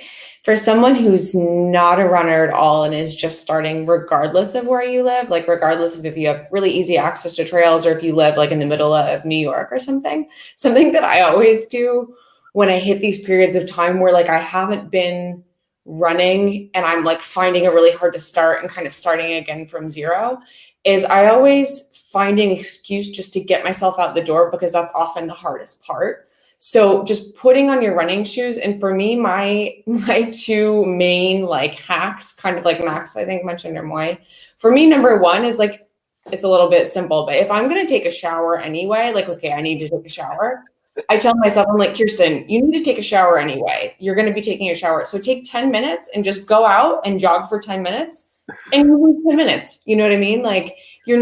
[SPEAKER 3] for someone who's not a runner at all and is just starting, regardless of where you live, like regardless of if you have really easy access to trails or if you live like in the middle of New York or something that I always do when I hit these periods of time where like I haven't been running and I'm like finding it really hard to start and kind of starting again from zero, is I always find an excuse just to get myself out the door, because that's often the hardest part. So just putting on your running shoes. And for me, my 2 main like hacks, kind of like Max, I think mentioned, or Moi. For me, number 1 is like, it's a little bit simple, but if I'm going to take a shower anyway, like, okay, I need to take a shower, I tell myself, I'm like, Kirsten, you need to take a shower anyway. You're going to be taking a shower. So take 10 minutes and just go out and jog for 10 minutes and you lose 10 minutes. You know what I mean? Like you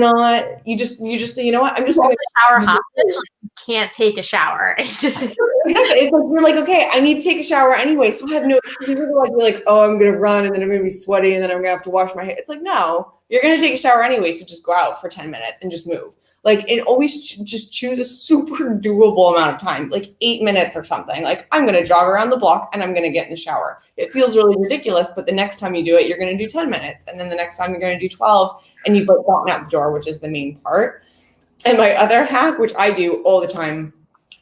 [SPEAKER 3] just say, you know what? I'm just going to
[SPEAKER 1] shower hostage. Like, you can't take a shower.
[SPEAKER 3] Exactly. It's like you're like, okay, I need to take a shower anyway. So I have no excuse. You're like, oh, I'm going to run and then I'm going to be sweaty and then I'm going to have to wash my hair. It's like, no, you're going to take a shower anyway. So just go out for 10 minutes and just move. Like, and always just choose a super doable amount of time, like 8 minutes or something. Like, I'm going to jog around the block and I'm going to get in the shower. It feels really ridiculous, but the next time you do it, you're going to do 10 minutes. And then the next time you're going to do 12 and you've like gotten out the door, which is the main part. And my other hack, which I do all the time,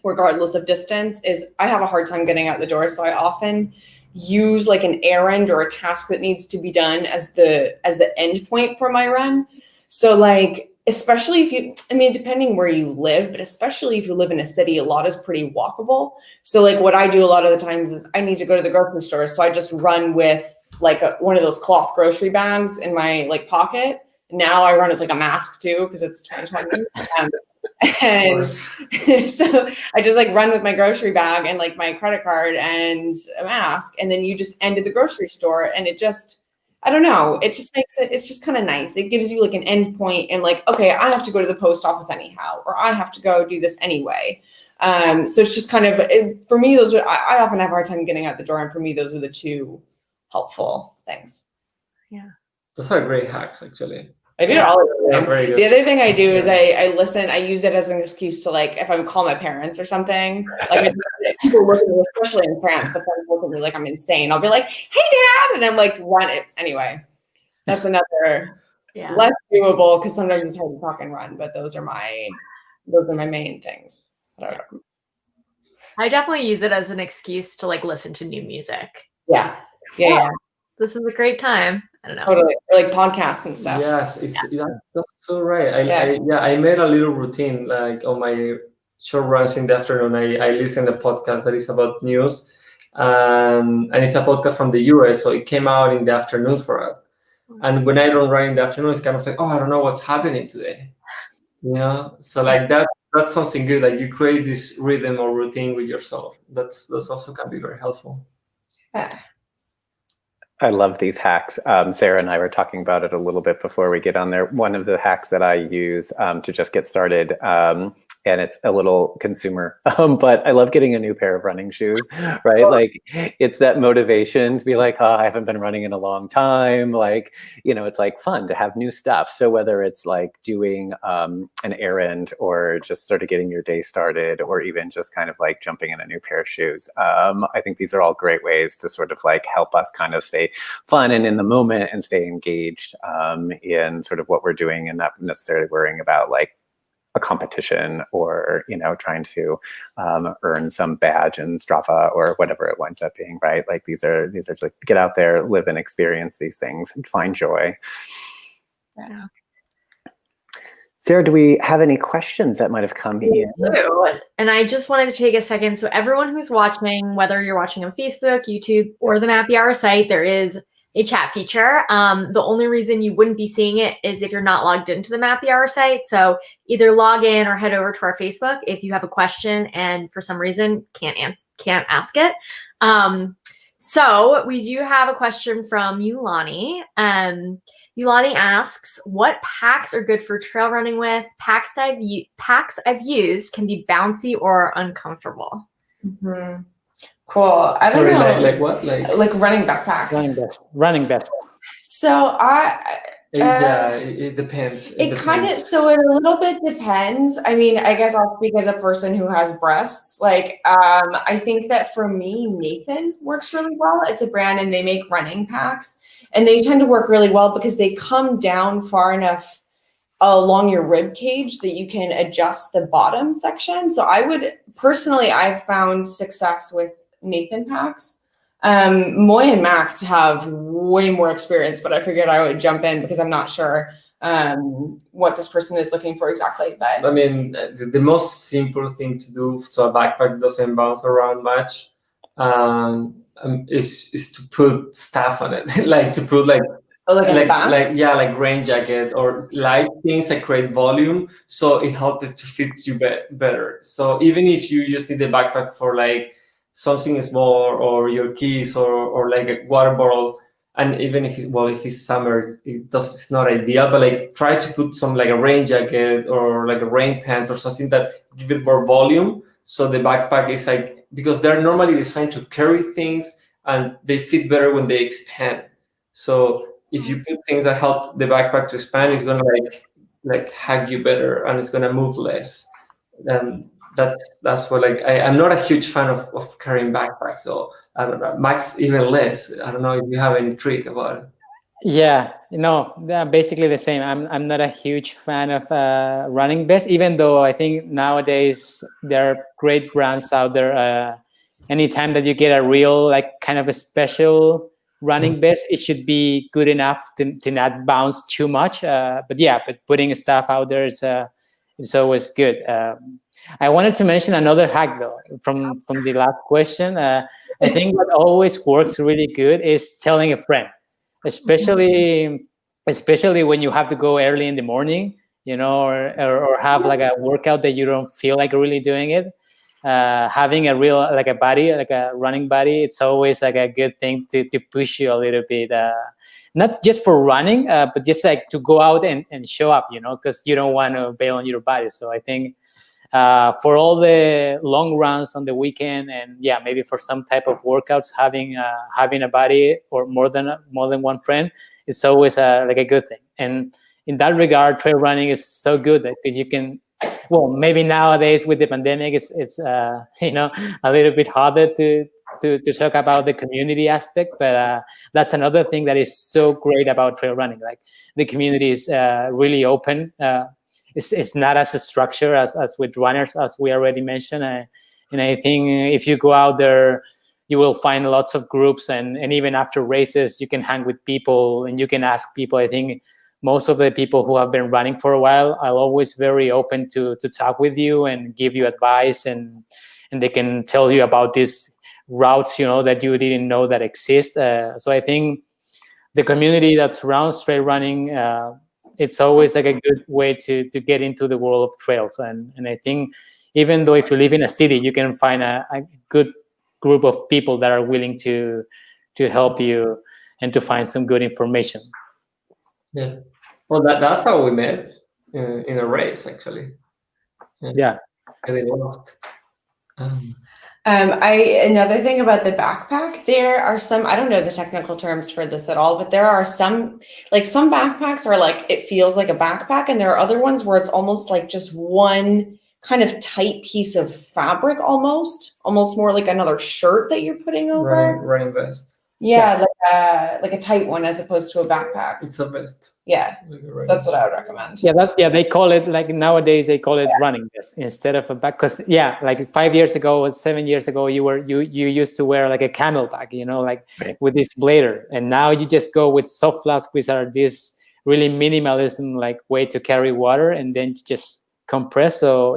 [SPEAKER 3] regardless of distance, is I have a hard time getting out the door. So I often use like an errand or a task that needs to be done as the end point for my run. So like, especially if depending where you live, but especially if you live in a city, a lot is pretty walkable. So like what I do a lot of the times is I need to go to the grocery store. So I just run with like one of those cloth grocery bags in my like pocket. Now I run with like a mask too, because it's 2020. And so I just like run with my grocery bag and like my credit card and a mask. And then you just end at the grocery store and it just, I don't know. It just makes it's just kind of nice. It gives you like an end point and like, okay, I have to go to the post office anyhow, or I have to go do this anyway. So it's just kind of, for me, I often have a hard time getting out the door. And for me, those are the two helpful things.
[SPEAKER 1] Yeah.
[SPEAKER 4] Those are great hacks, actually.
[SPEAKER 3] I do it all the time.
[SPEAKER 4] Very good.
[SPEAKER 3] The other thing I do is I listen. I use it as an excuse to like, if I'm calling my parents or something, like people look at me, especially in France, the friends look at me like I'm insane. I'll be like, "Hey, Dad," and I'm like, "Run it." Anyway, that's another less doable because sometimes it's hard to talk and run. But those are my main things.
[SPEAKER 1] I definitely use it as an excuse to like listen to new music.
[SPEAKER 3] Yeah.
[SPEAKER 1] This is a great time. I don't know.
[SPEAKER 3] Totally. Or like podcasts and stuff.
[SPEAKER 4] Yes, that's so right. I made a little routine like on my short runs in the afternoon. I listen to a podcast that is about news, and it's a podcast from the US, so it came out in the afternoon for us. And when I don't run in the afternoon, it's kind of like, oh, I don't know what's happening today, you know. So like that's something good. Like you create this rhythm or routine with yourself. That's also can be very helpful.
[SPEAKER 3] Yeah.
[SPEAKER 2] I love these hacks. Sarah and I were talking about it a little bit before we get on there. One of the hacks that I use to just get started, and it's a little consumer, but I love getting a new pair of running shoes, right? Like it's that motivation to be like, oh, I haven't been running in a long time. Like, you know, it's like fun to have new stuff. So whether it's like doing an errand or just sort of getting your day started, or even just kind of like jumping in a new pair of shoes, I think these are all great ways to sort of like help us kind of stay fun and in the moment and stay engaged in sort of what we're doing and not necessarily worrying about like a competition or, you know, trying to earn some badge in Strava or whatever it winds up being, right? Like these are just like get out there, live and experience these things and find joy.
[SPEAKER 1] Yeah.
[SPEAKER 2] Sarah, do we have any questions that might have come in?
[SPEAKER 1] And I just wanted to take a second. So everyone who's watching, whether you're watching on Facebook, YouTube, or the Mappy Hour site, there is a chat feature. The only reason you wouldn't be seeing it is if you're not logged into the Mappy Hour site. So either log in or head over to our Facebook if you have a question and for some reason can't ask it. So we do have a question from Yulani. Yulani asks, what packs are good for trail running with? Packs I've used can be bouncy or uncomfortable.
[SPEAKER 3] Mm-hmm. Cool. I don't know.
[SPEAKER 4] Like what?
[SPEAKER 3] Like running backpacks.
[SPEAKER 5] Running best.
[SPEAKER 3] So
[SPEAKER 4] it depends.
[SPEAKER 3] It a little bit depends. I mean, I guess I'll speak as a person who has breasts. Like, I think that for me, Nathan works really well. It's a brand and they make running packs and they tend to work really well because they come down far enough along your rib cage that you can adjust the bottom section. So I've found success with Nathan packs. Moy and Max have way more experience, but I figured I would jump in because I'm not sure what this person is looking for exactly. But
[SPEAKER 4] I mean, the most simple thing to do so a backpack doesn't bounce around much is to put stuff on it, like to put like
[SPEAKER 3] Oh, like in the back?
[SPEAKER 4] like rain jacket or light things that create volume, so it helps to fit you better. So even if you just need a backpack for like something small or your keys or like a water bottle, and even if it's summer, it's not ideal, but like try to put some like a rain jacket or like a rain pants or something that give it more volume. So the backpack is like, because they're normally designed to carry things and they fit better when they expand. So if you put things that help the backpack to expand, it's gonna like hug you better and it's gonna move less. And that's what like I'm not a huge fan of carrying backpacks, so I don't know. Max even less. I don't know if you have any trick about it.
[SPEAKER 5] Yeah, they're basically the same. I'm not a huge fan of running vests, even though I think nowadays there are great brands out there. Anytime that you get a real like kind of a special running vest, it should be good enough to not bounce too much. But putting stuff out there, it's always good. I wanted to mention another hack though from the last question. I think what always works really good is telling a friend, especially when you have to go early in the morning, or have like a workout that you don't feel like really doing it. Having a real like a buddy, like a running buddy, it's always like a good thing to push you a little bit. Not just for running, but just like to go out and show up, because you don't want to bail on your body. So I think for all the long runs on the weekend, and maybe for some type of workouts, having a buddy or more than one friend, it's always like a good thing. And in that regard, trail running is so good that you can. Well, maybe nowadays with the pandemic, it's a little bit harder to talk about the community aspect, but that's another thing that is so great about trail running. Like the community is really open. It's not as structured as with runners, as we already mentioned. And I think if you go out there, you will find lots of groups, and even after races, you can hang with people and you can ask people. I think most of the people who have been running for a while are always very open to talk with you and give you advice, and they can tell you about these routes, that you didn't know that exist. So I think the community that surrounds trail running, it's always like a good way to get into the world of trails. And I think even though if you live in a city, you can find a good group of people that are willing to help you and to find some good information.
[SPEAKER 4] Yeah. Well, that's how we met in a race, actually.
[SPEAKER 5] Yeah.
[SPEAKER 4] And we lost.
[SPEAKER 3] Another thing about the backpack, there are some, I don't know the technical terms for this at all, but there are some backpacks are like, it feels like a backpack, and there are other ones where it's almost like just one kind of tight piece of fabric, almost more like another shirt that you're putting over.
[SPEAKER 4] Running vest.
[SPEAKER 3] Yeah, like a tight one as opposed to a backpack.
[SPEAKER 4] It's a vest.
[SPEAKER 3] Yeah, that's what I would recommend.
[SPEAKER 5] Yeah, they call it, like nowadays they call it running vest instead of a back. Because like 5 years ago or 7 years ago, you used to wear like a camelback, right, with this blader, and now you just go with soft flasks, which are this really minimalism like way to carry water, and then you just compress. So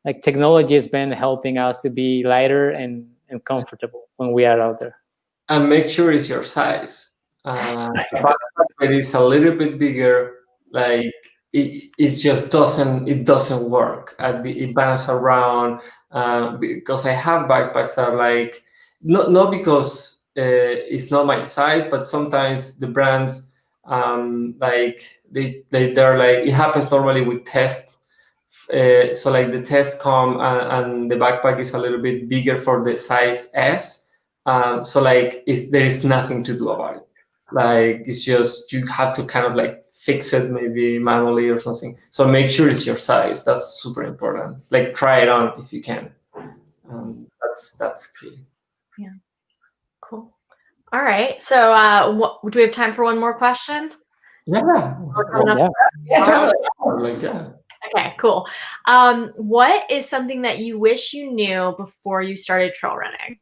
[SPEAKER 5] like technology has been helping us to be lighter and comfortable when we are out there.
[SPEAKER 4] And make sure it's your size. But it is a little bit bigger, like it just doesn't work. It bounces around because I have backpacks that are like not because it's not my size, but sometimes the brands like they're like, it happens normally with tests. So like the tests come and the backpack is a little bit bigger for the size S. So like there is nothing to do about it. Like it's just, you have to kind of like fix it maybe manually or something. So make sure it's your size. That's super important. Like try it on if you can. That's key.
[SPEAKER 1] Yeah. Cool. All right. So do we have time for one more question?
[SPEAKER 4] Yeah.
[SPEAKER 3] Yeah, totally.
[SPEAKER 4] Like, yeah.
[SPEAKER 1] Okay, cool. What is something that you wish you knew before you started trail running?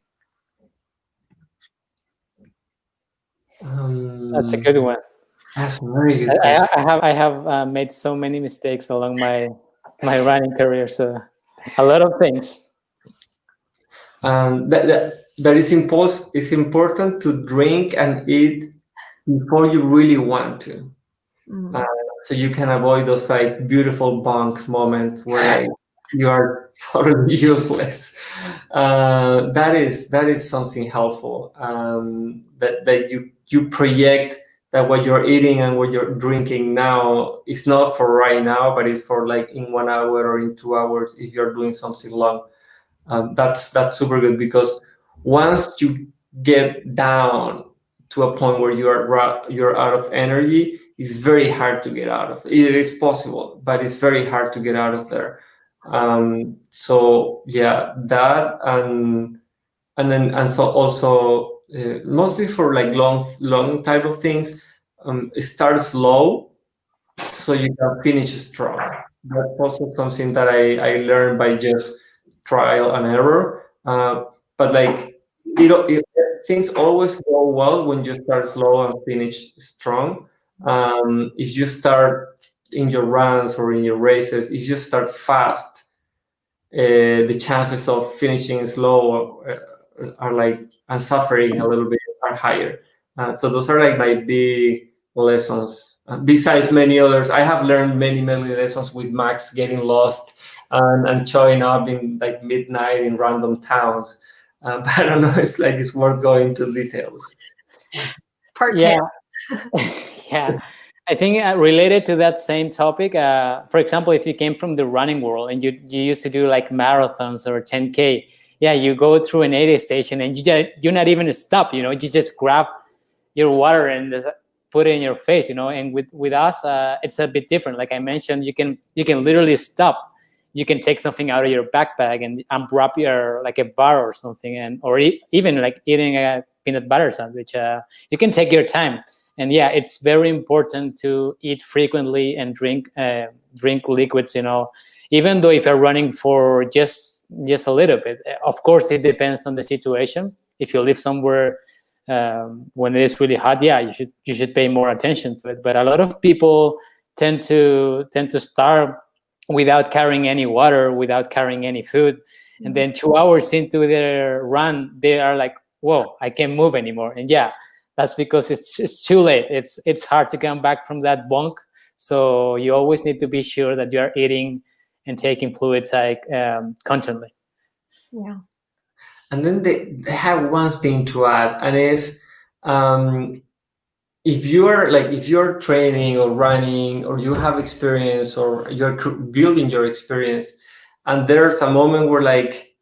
[SPEAKER 5] That's a good one.
[SPEAKER 4] That's a very good question.
[SPEAKER 5] I have made so many mistakes along my running career, so a lot of things.
[SPEAKER 4] That it's important to drink and eat before you really want to.
[SPEAKER 1] Mm.
[SPEAKER 4] So you can avoid those like beautiful bonk moments where like you are totally useless. That is something helpful. That you project that what you're eating and what you're drinking now is not for right now, but it's for like in 1 hour or in 2 hours if you're doing something long. That's super good, because once you get down to a point where you're out of energy, it's very hard to get out of it. It is possible, but it's very hard to get out of there. So yeah, that and so also mostly for like long type of things, start slow so you can finish strong. That's also something that I learned by just trial and error. But like things always go well when you start slow and finish strong. If you start in your runs or in your races, if you start fast, the chances of finishing slow are like, and suffering a little bit, are higher. So those are like my big lessons. Besides many others, I have learned many lessons with Max, getting lost and showing up in like midnight in random towns. But I don't know if like it's worth going into details.
[SPEAKER 1] Part
[SPEAKER 5] Yeah.
[SPEAKER 1] two.
[SPEAKER 5] Yeah. I think related to that same topic, for example, if you came from the running world and you used to do like marathons or 10K, yeah, you go through an aid station and you're not even stop, you just grab your water and just put it in your face, and with us, it's a bit different. Like I mentioned, you can literally stop. You can take something out of your backpack and unwrap your like a bar or something, and or even like eating a peanut butter sandwich. You can take your time. And yeah, it's very important to eat frequently and drink liquids. Even though if you're running for just a little bit, of course it depends on the situation. If you live somewhere when it is really hot, yeah, you should pay more attention to it. But a lot of people tend to start without carrying any water, without carrying any food, and then 2 hours into their run, they are like, "Whoa, I can't move anymore." And yeah, that's because it's too late. It's hard to come back from that bonk. So you always need to be sure that you are eating and taking fluids like constantly.
[SPEAKER 1] Yeah.
[SPEAKER 4] And then they have one thing to add, and is if you're training or running, or you have experience, or you're building your experience, and there's a moment where like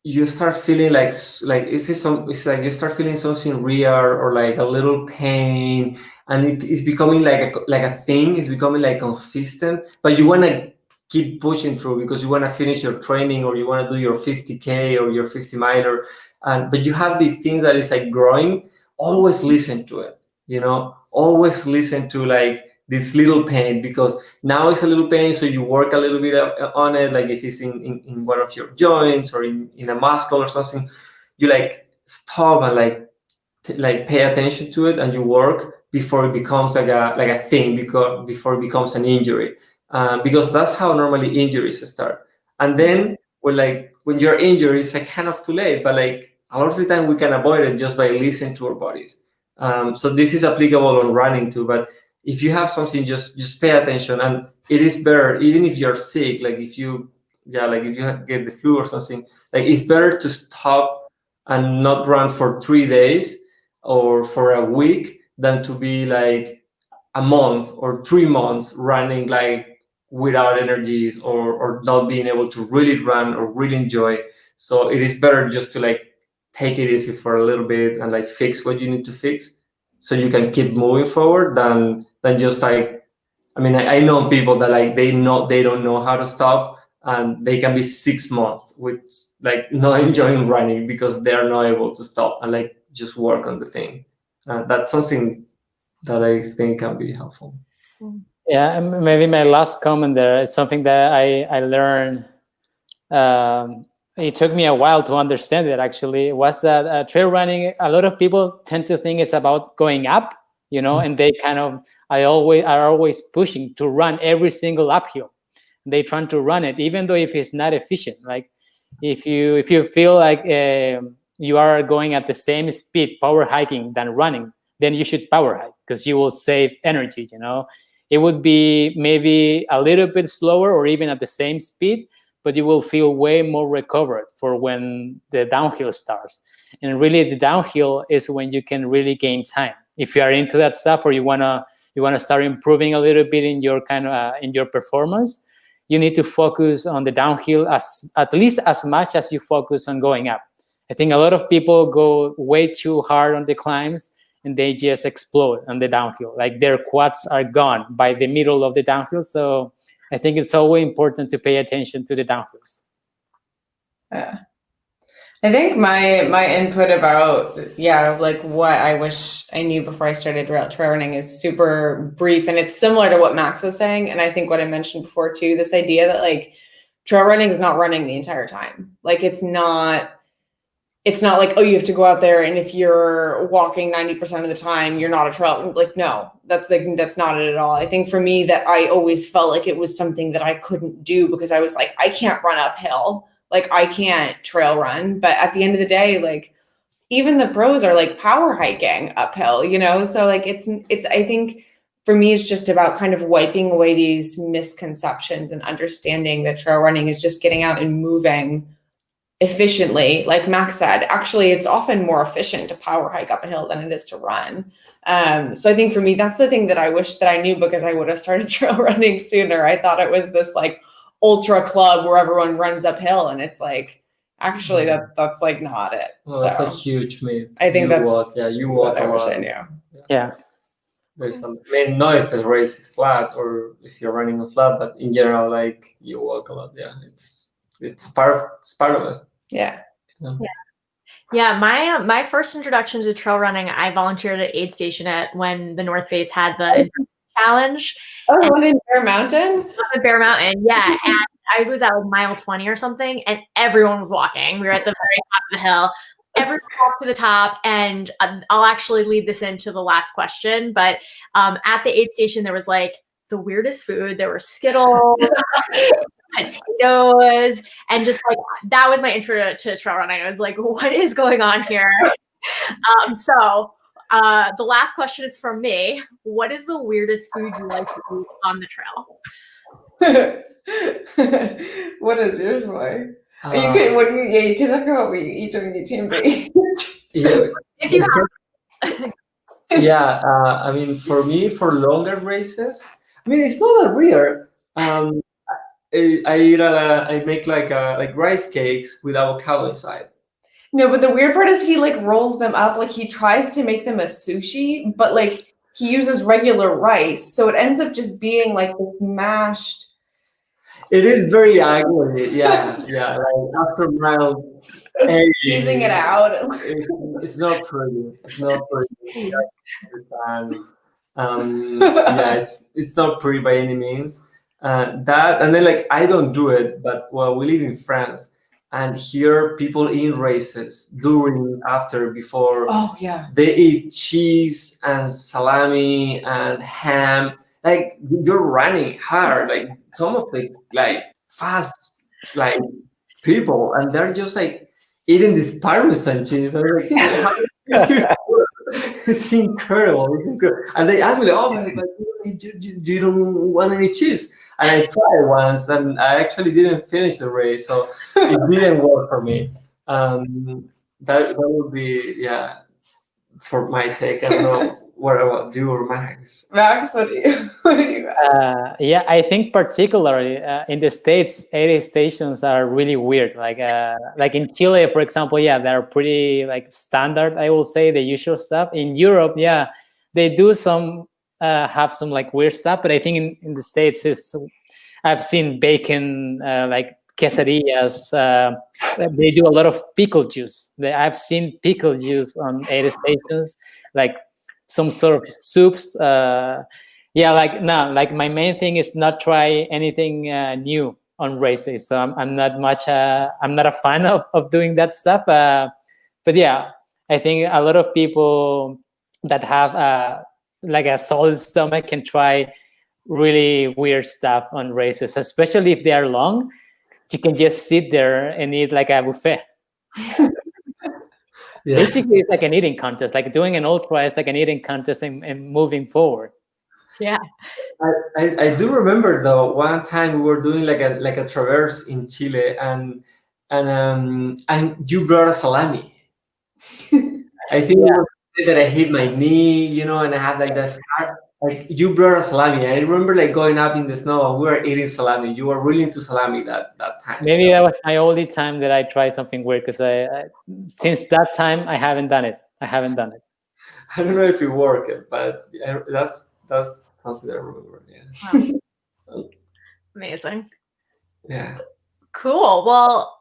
[SPEAKER 4] you start feeling like it's like you start feeling something real, or like a little pain, and it's becoming like a thing. It's becoming like consistent, but you want to keep pushing through because you want to finish your training, or you want to do your 50K or your 50 miler, but you have these things that is like growing. Always listen to it, always listen to like this little pain, because now it's a little pain, so you work a little bit on it. Like if it's in one of your joints or in a muscle or something, you like stop and like pay attention to it, and you work before it becomes like a thing, before it becomes an injury, because that's how normally injuries start. And then when you're injured, it's like kind of too late, but like a lot of the time we can avoid it just by listening to our bodies. So this is applicable on running too, but if you have something, just pay attention. And it is better, even if you're sick, like if you get the flu or something, like it's better to stop and not run for 3 days or for a week than to be like a month or 3 months running like without energy, or not being able to really run or really enjoy. So it is better just to like take it easy for a little bit and like fix what you need to fix, so you can keep moving forward, than just like, I know people that like they don't know how to stop, and they can be 6 months with like not enjoying running because they are not able to stop and like just work on the thing. That's something that I think can be helpful.
[SPEAKER 5] Yeah, and maybe my last comment there is something that I learned. It took me a while to understand it, actually, was that trail running, a lot of people tend to think it's about going up, and they kind of are always pushing to run every single uphill. They try to run it, even though if it's not efficient. Like if you feel like you are going at the same speed power hiking than running, then you should power hike because you will save energy. It would be maybe a little bit slower or even at the same speed, but you will feel way more recovered for when the downhill starts. And really, the downhill is when you can really gain time. If you are into that stuff, or you wanna start improving a little bit in your in your performance, you need to focus on the downhill at least as much as you focus on going up. I think a lot of people go way too hard on the climbs and they just explode on the downhill. Like their quads are gone by the middle of the downhill. So I think it's always important to pay attention to the downhills.
[SPEAKER 3] Yeah. I think my input about, like what I wish I knew before I started trail running is super brief, and it's similar to what Max was saying. And I think what I mentioned before too, this idea that like trail running is not running the entire time. Like it's not like, oh, you have to go out there and if you're walking 90% of the time, you're not a trail. Like, no, that's not it at all. I think for me that I always felt like it was something that I couldn't do because I was like, I can't run uphill. Like I can't trail run. But at the end of the day, like even the pros are like power hiking uphill, So like it's I think for me, it's just about kind of wiping away these misconceptions and understanding that trail running is just getting out and moving efficiently. Like Max said, actually, it's often more efficient to power hike up a hill than it is to run. So I think for me, that's the thing that I wish that I knew because I would have started trail running sooner. I thought it was this like ultra club where everyone runs uphill, and it's like, actually, that's like not it.
[SPEAKER 4] Well, that's a huge myth.
[SPEAKER 3] I think
[SPEAKER 4] you walk
[SPEAKER 3] what I wish
[SPEAKER 4] lot.
[SPEAKER 3] I knew.
[SPEAKER 5] Yeah.
[SPEAKER 4] There's some, not if the race is flat or if you're running on flat, but in general, like you walk a lot. Yeah, it's part of it.
[SPEAKER 3] Yeah.
[SPEAKER 1] Yeah, my first introduction to trail running, I volunteered at aid station when the North Face had the challenge.
[SPEAKER 3] Oh, the one in Bear Mountain?
[SPEAKER 1] Bear Mountain, yeah. And I was at like mile 20 or something, and everyone was walking. We were at the very top of the hill. Everyone walked to the top, and I'll actually lead this into the last question. But at the aid station, there was like the weirdest food. There were Skittles, potatoes, and just like that was my intro to trail running. I was like, what is going on here? So the last question is from me. What is the weirdest food you like to eat on the trail?
[SPEAKER 3] What is yours, boy? You can talk about what you eat during UTMB.
[SPEAKER 4] If you have. Yeah, I mean, for me, for longer races, I mean, it's not that weird. I make like rice cakes with avocado inside.
[SPEAKER 3] No, but the weird part is he like rolls them up, like he tries to make them a sushi, but like he uses regular rice, so it ends up just being like mashed.
[SPEAKER 4] It is very ugly, yeah. Like after mile,
[SPEAKER 3] squeezing it out.
[SPEAKER 4] It's not pretty. It's not pretty. It's not pretty by any means. That and then like I don't do it, but we live in France, and here people in races during, after, before.
[SPEAKER 3] Oh yeah.
[SPEAKER 4] They eat cheese and salami and ham. Like you're running hard, like some of the like fast like people, and they're just like eating this Parmesan cheese. I'm like, it's incredible. And they ask me, "Oh, but you don't want any cheese?" And I tried once, and I actually didn't finish the race, so it didn't work for me. That would be for my take. I don't know. What about you or Max?
[SPEAKER 3] Max, what do you
[SPEAKER 5] yeah, I think particularly in the States, aid stations are really weird. Like in Chile, for example, they're pretty like standard, I will say, the usual stuff. In Europe, they do have some like weird stuff, but I think in the States, I've seen bacon, like quesadillas. They do a lot of pickle juice. I've seen pickle juice on aid stations, like some sort of soups. Like my main thing is not try anything new on race days. So I'm not a fan of doing that stuff. But I think a lot of people that have like a solid stomach can try really weird stuff on races, especially if they are long. You can just sit there and eat like a buffet.
[SPEAKER 4] Yeah.
[SPEAKER 5] Basically, it's like an eating contest. Like doing an ultra is like an eating contest and moving forward.
[SPEAKER 1] Yeah.
[SPEAKER 4] I do remember though, one time we were doing like a traverse in Chile, and you brought a salami. I think it was the day that I hit my knee, you know, and I had like that scar. Like you brought a salami. I remember like going up in the snow and we were eating salami. You were really into salami that time.
[SPEAKER 5] Maybe that was my only time that I tried something weird, because I since that time I haven't done it. I
[SPEAKER 4] I don't know if it worked, but that's something I remember. Yeah.
[SPEAKER 1] Wow. Amazing.
[SPEAKER 4] Yeah.
[SPEAKER 1] Cool. Well,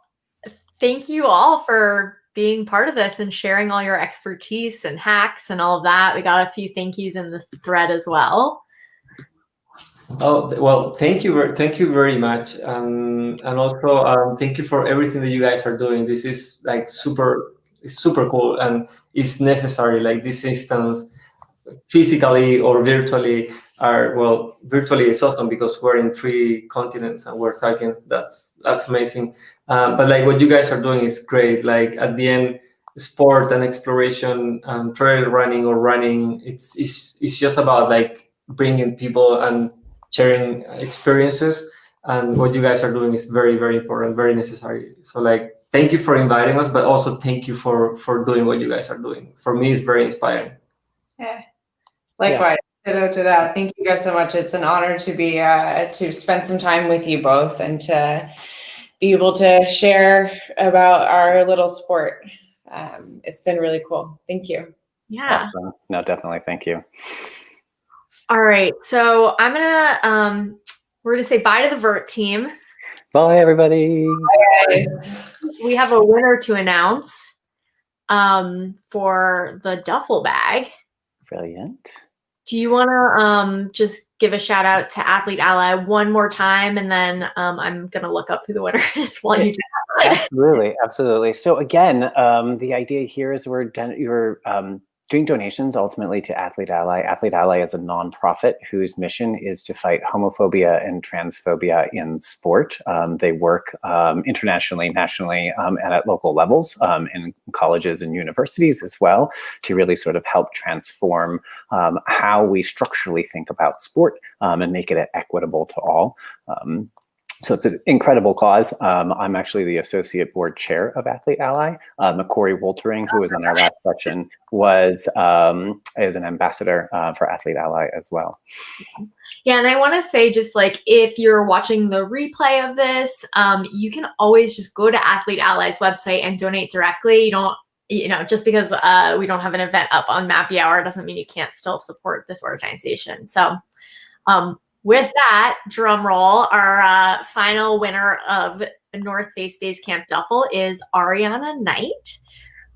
[SPEAKER 1] thank you all for being part of this and sharing all your expertise and hacks and all of that. We got a few thank yous in the thread as well.
[SPEAKER 4] Oh, well, thank you very much, and also thank you for everything that you guys are doing. This is like it's super cool, and it's necessary. Like this instance, physically or virtually, virtually it's awesome because we're in 3 continents and we're talking. That's amazing. But like what you guys are doing is great. Like at the end, sport and exploration and trail running or running, it's just about like bringing people and sharing experiences. And what you guys are doing is very, very important, very necessary. So like, thank you for inviting us, but also thank you for doing what you guys are doing. For me, it's very inspiring.
[SPEAKER 3] Yeah. Likewise. Ditto to that. Thank you guys so much. It's an honor to be to spend some time with you both and to be able to share about our little sport. It's been really cool. Thank you.
[SPEAKER 1] Yeah.
[SPEAKER 2] Awesome. No, definitely. Thank you.
[SPEAKER 1] All right. So I'm gonna we're gonna say bye to the Vert team.
[SPEAKER 2] Bye, everybody.
[SPEAKER 3] Bye.
[SPEAKER 1] We have a winner to announce for the duffel bag.
[SPEAKER 2] Brilliant.
[SPEAKER 1] Do you want to just give a shout out to Athlete Ally one more time, and then I'm gonna look up who the winner is while you do that.
[SPEAKER 2] Absolutely. So again, the idea here is we're doing donations ultimately to Athlete Ally. Athlete Ally is a nonprofit whose mission is to fight homophobia and transphobia in sport. They work internationally, nationally, and at local levels in colleges and universities as well to really sort of help transform how we structurally think about sport and make it equitable to all. So it's an incredible cause. I'm actually the associate board chair of Athlete Ally. Corey Woltering, who was in our last section, is an ambassador for Athlete Ally as well.
[SPEAKER 1] Yeah, and I want to say, just like if you're watching the replay of this, you can always just go to Athlete Ally's website and donate directly. You don't, just because we don't have an event up on Mappy Hour doesn't mean you can't still support this organization. So with that, drum roll, our final winner of North Face Base Camp Duffel is Ariana Knight.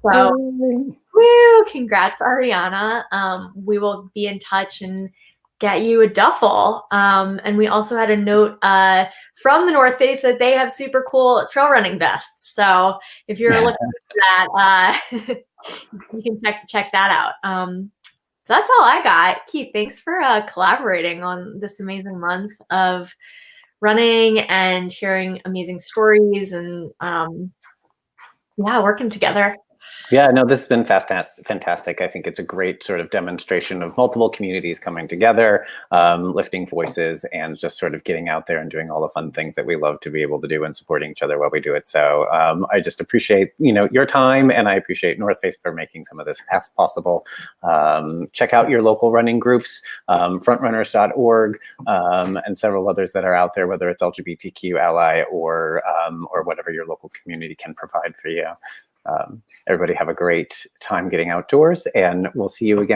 [SPEAKER 1] So, woo, congrats, Ariana. We will be in touch and get you a duffel. And we also had a note from the North Face that they have super cool trail running vests. So if you're looking for that, you can check that out. That's all I got. Keith, thanks for collaborating on this amazing month of running and hearing amazing stories and working together.
[SPEAKER 2] Yeah, no, this has been fantastic. I think it's a great sort of demonstration of multiple communities coming together, lifting voices, and just sort of getting out there and doing all the fun things that we love to be able to do and supporting each other while we do it. So I just appreciate your time, and I appreciate North Face for making some of this possible. Check out your local running groups, frontrunners.org, and several others that are out there, whether it's LGBTQ ally or whatever your local community can provide for you. Everybody have a great time getting outdoors, and we'll see you again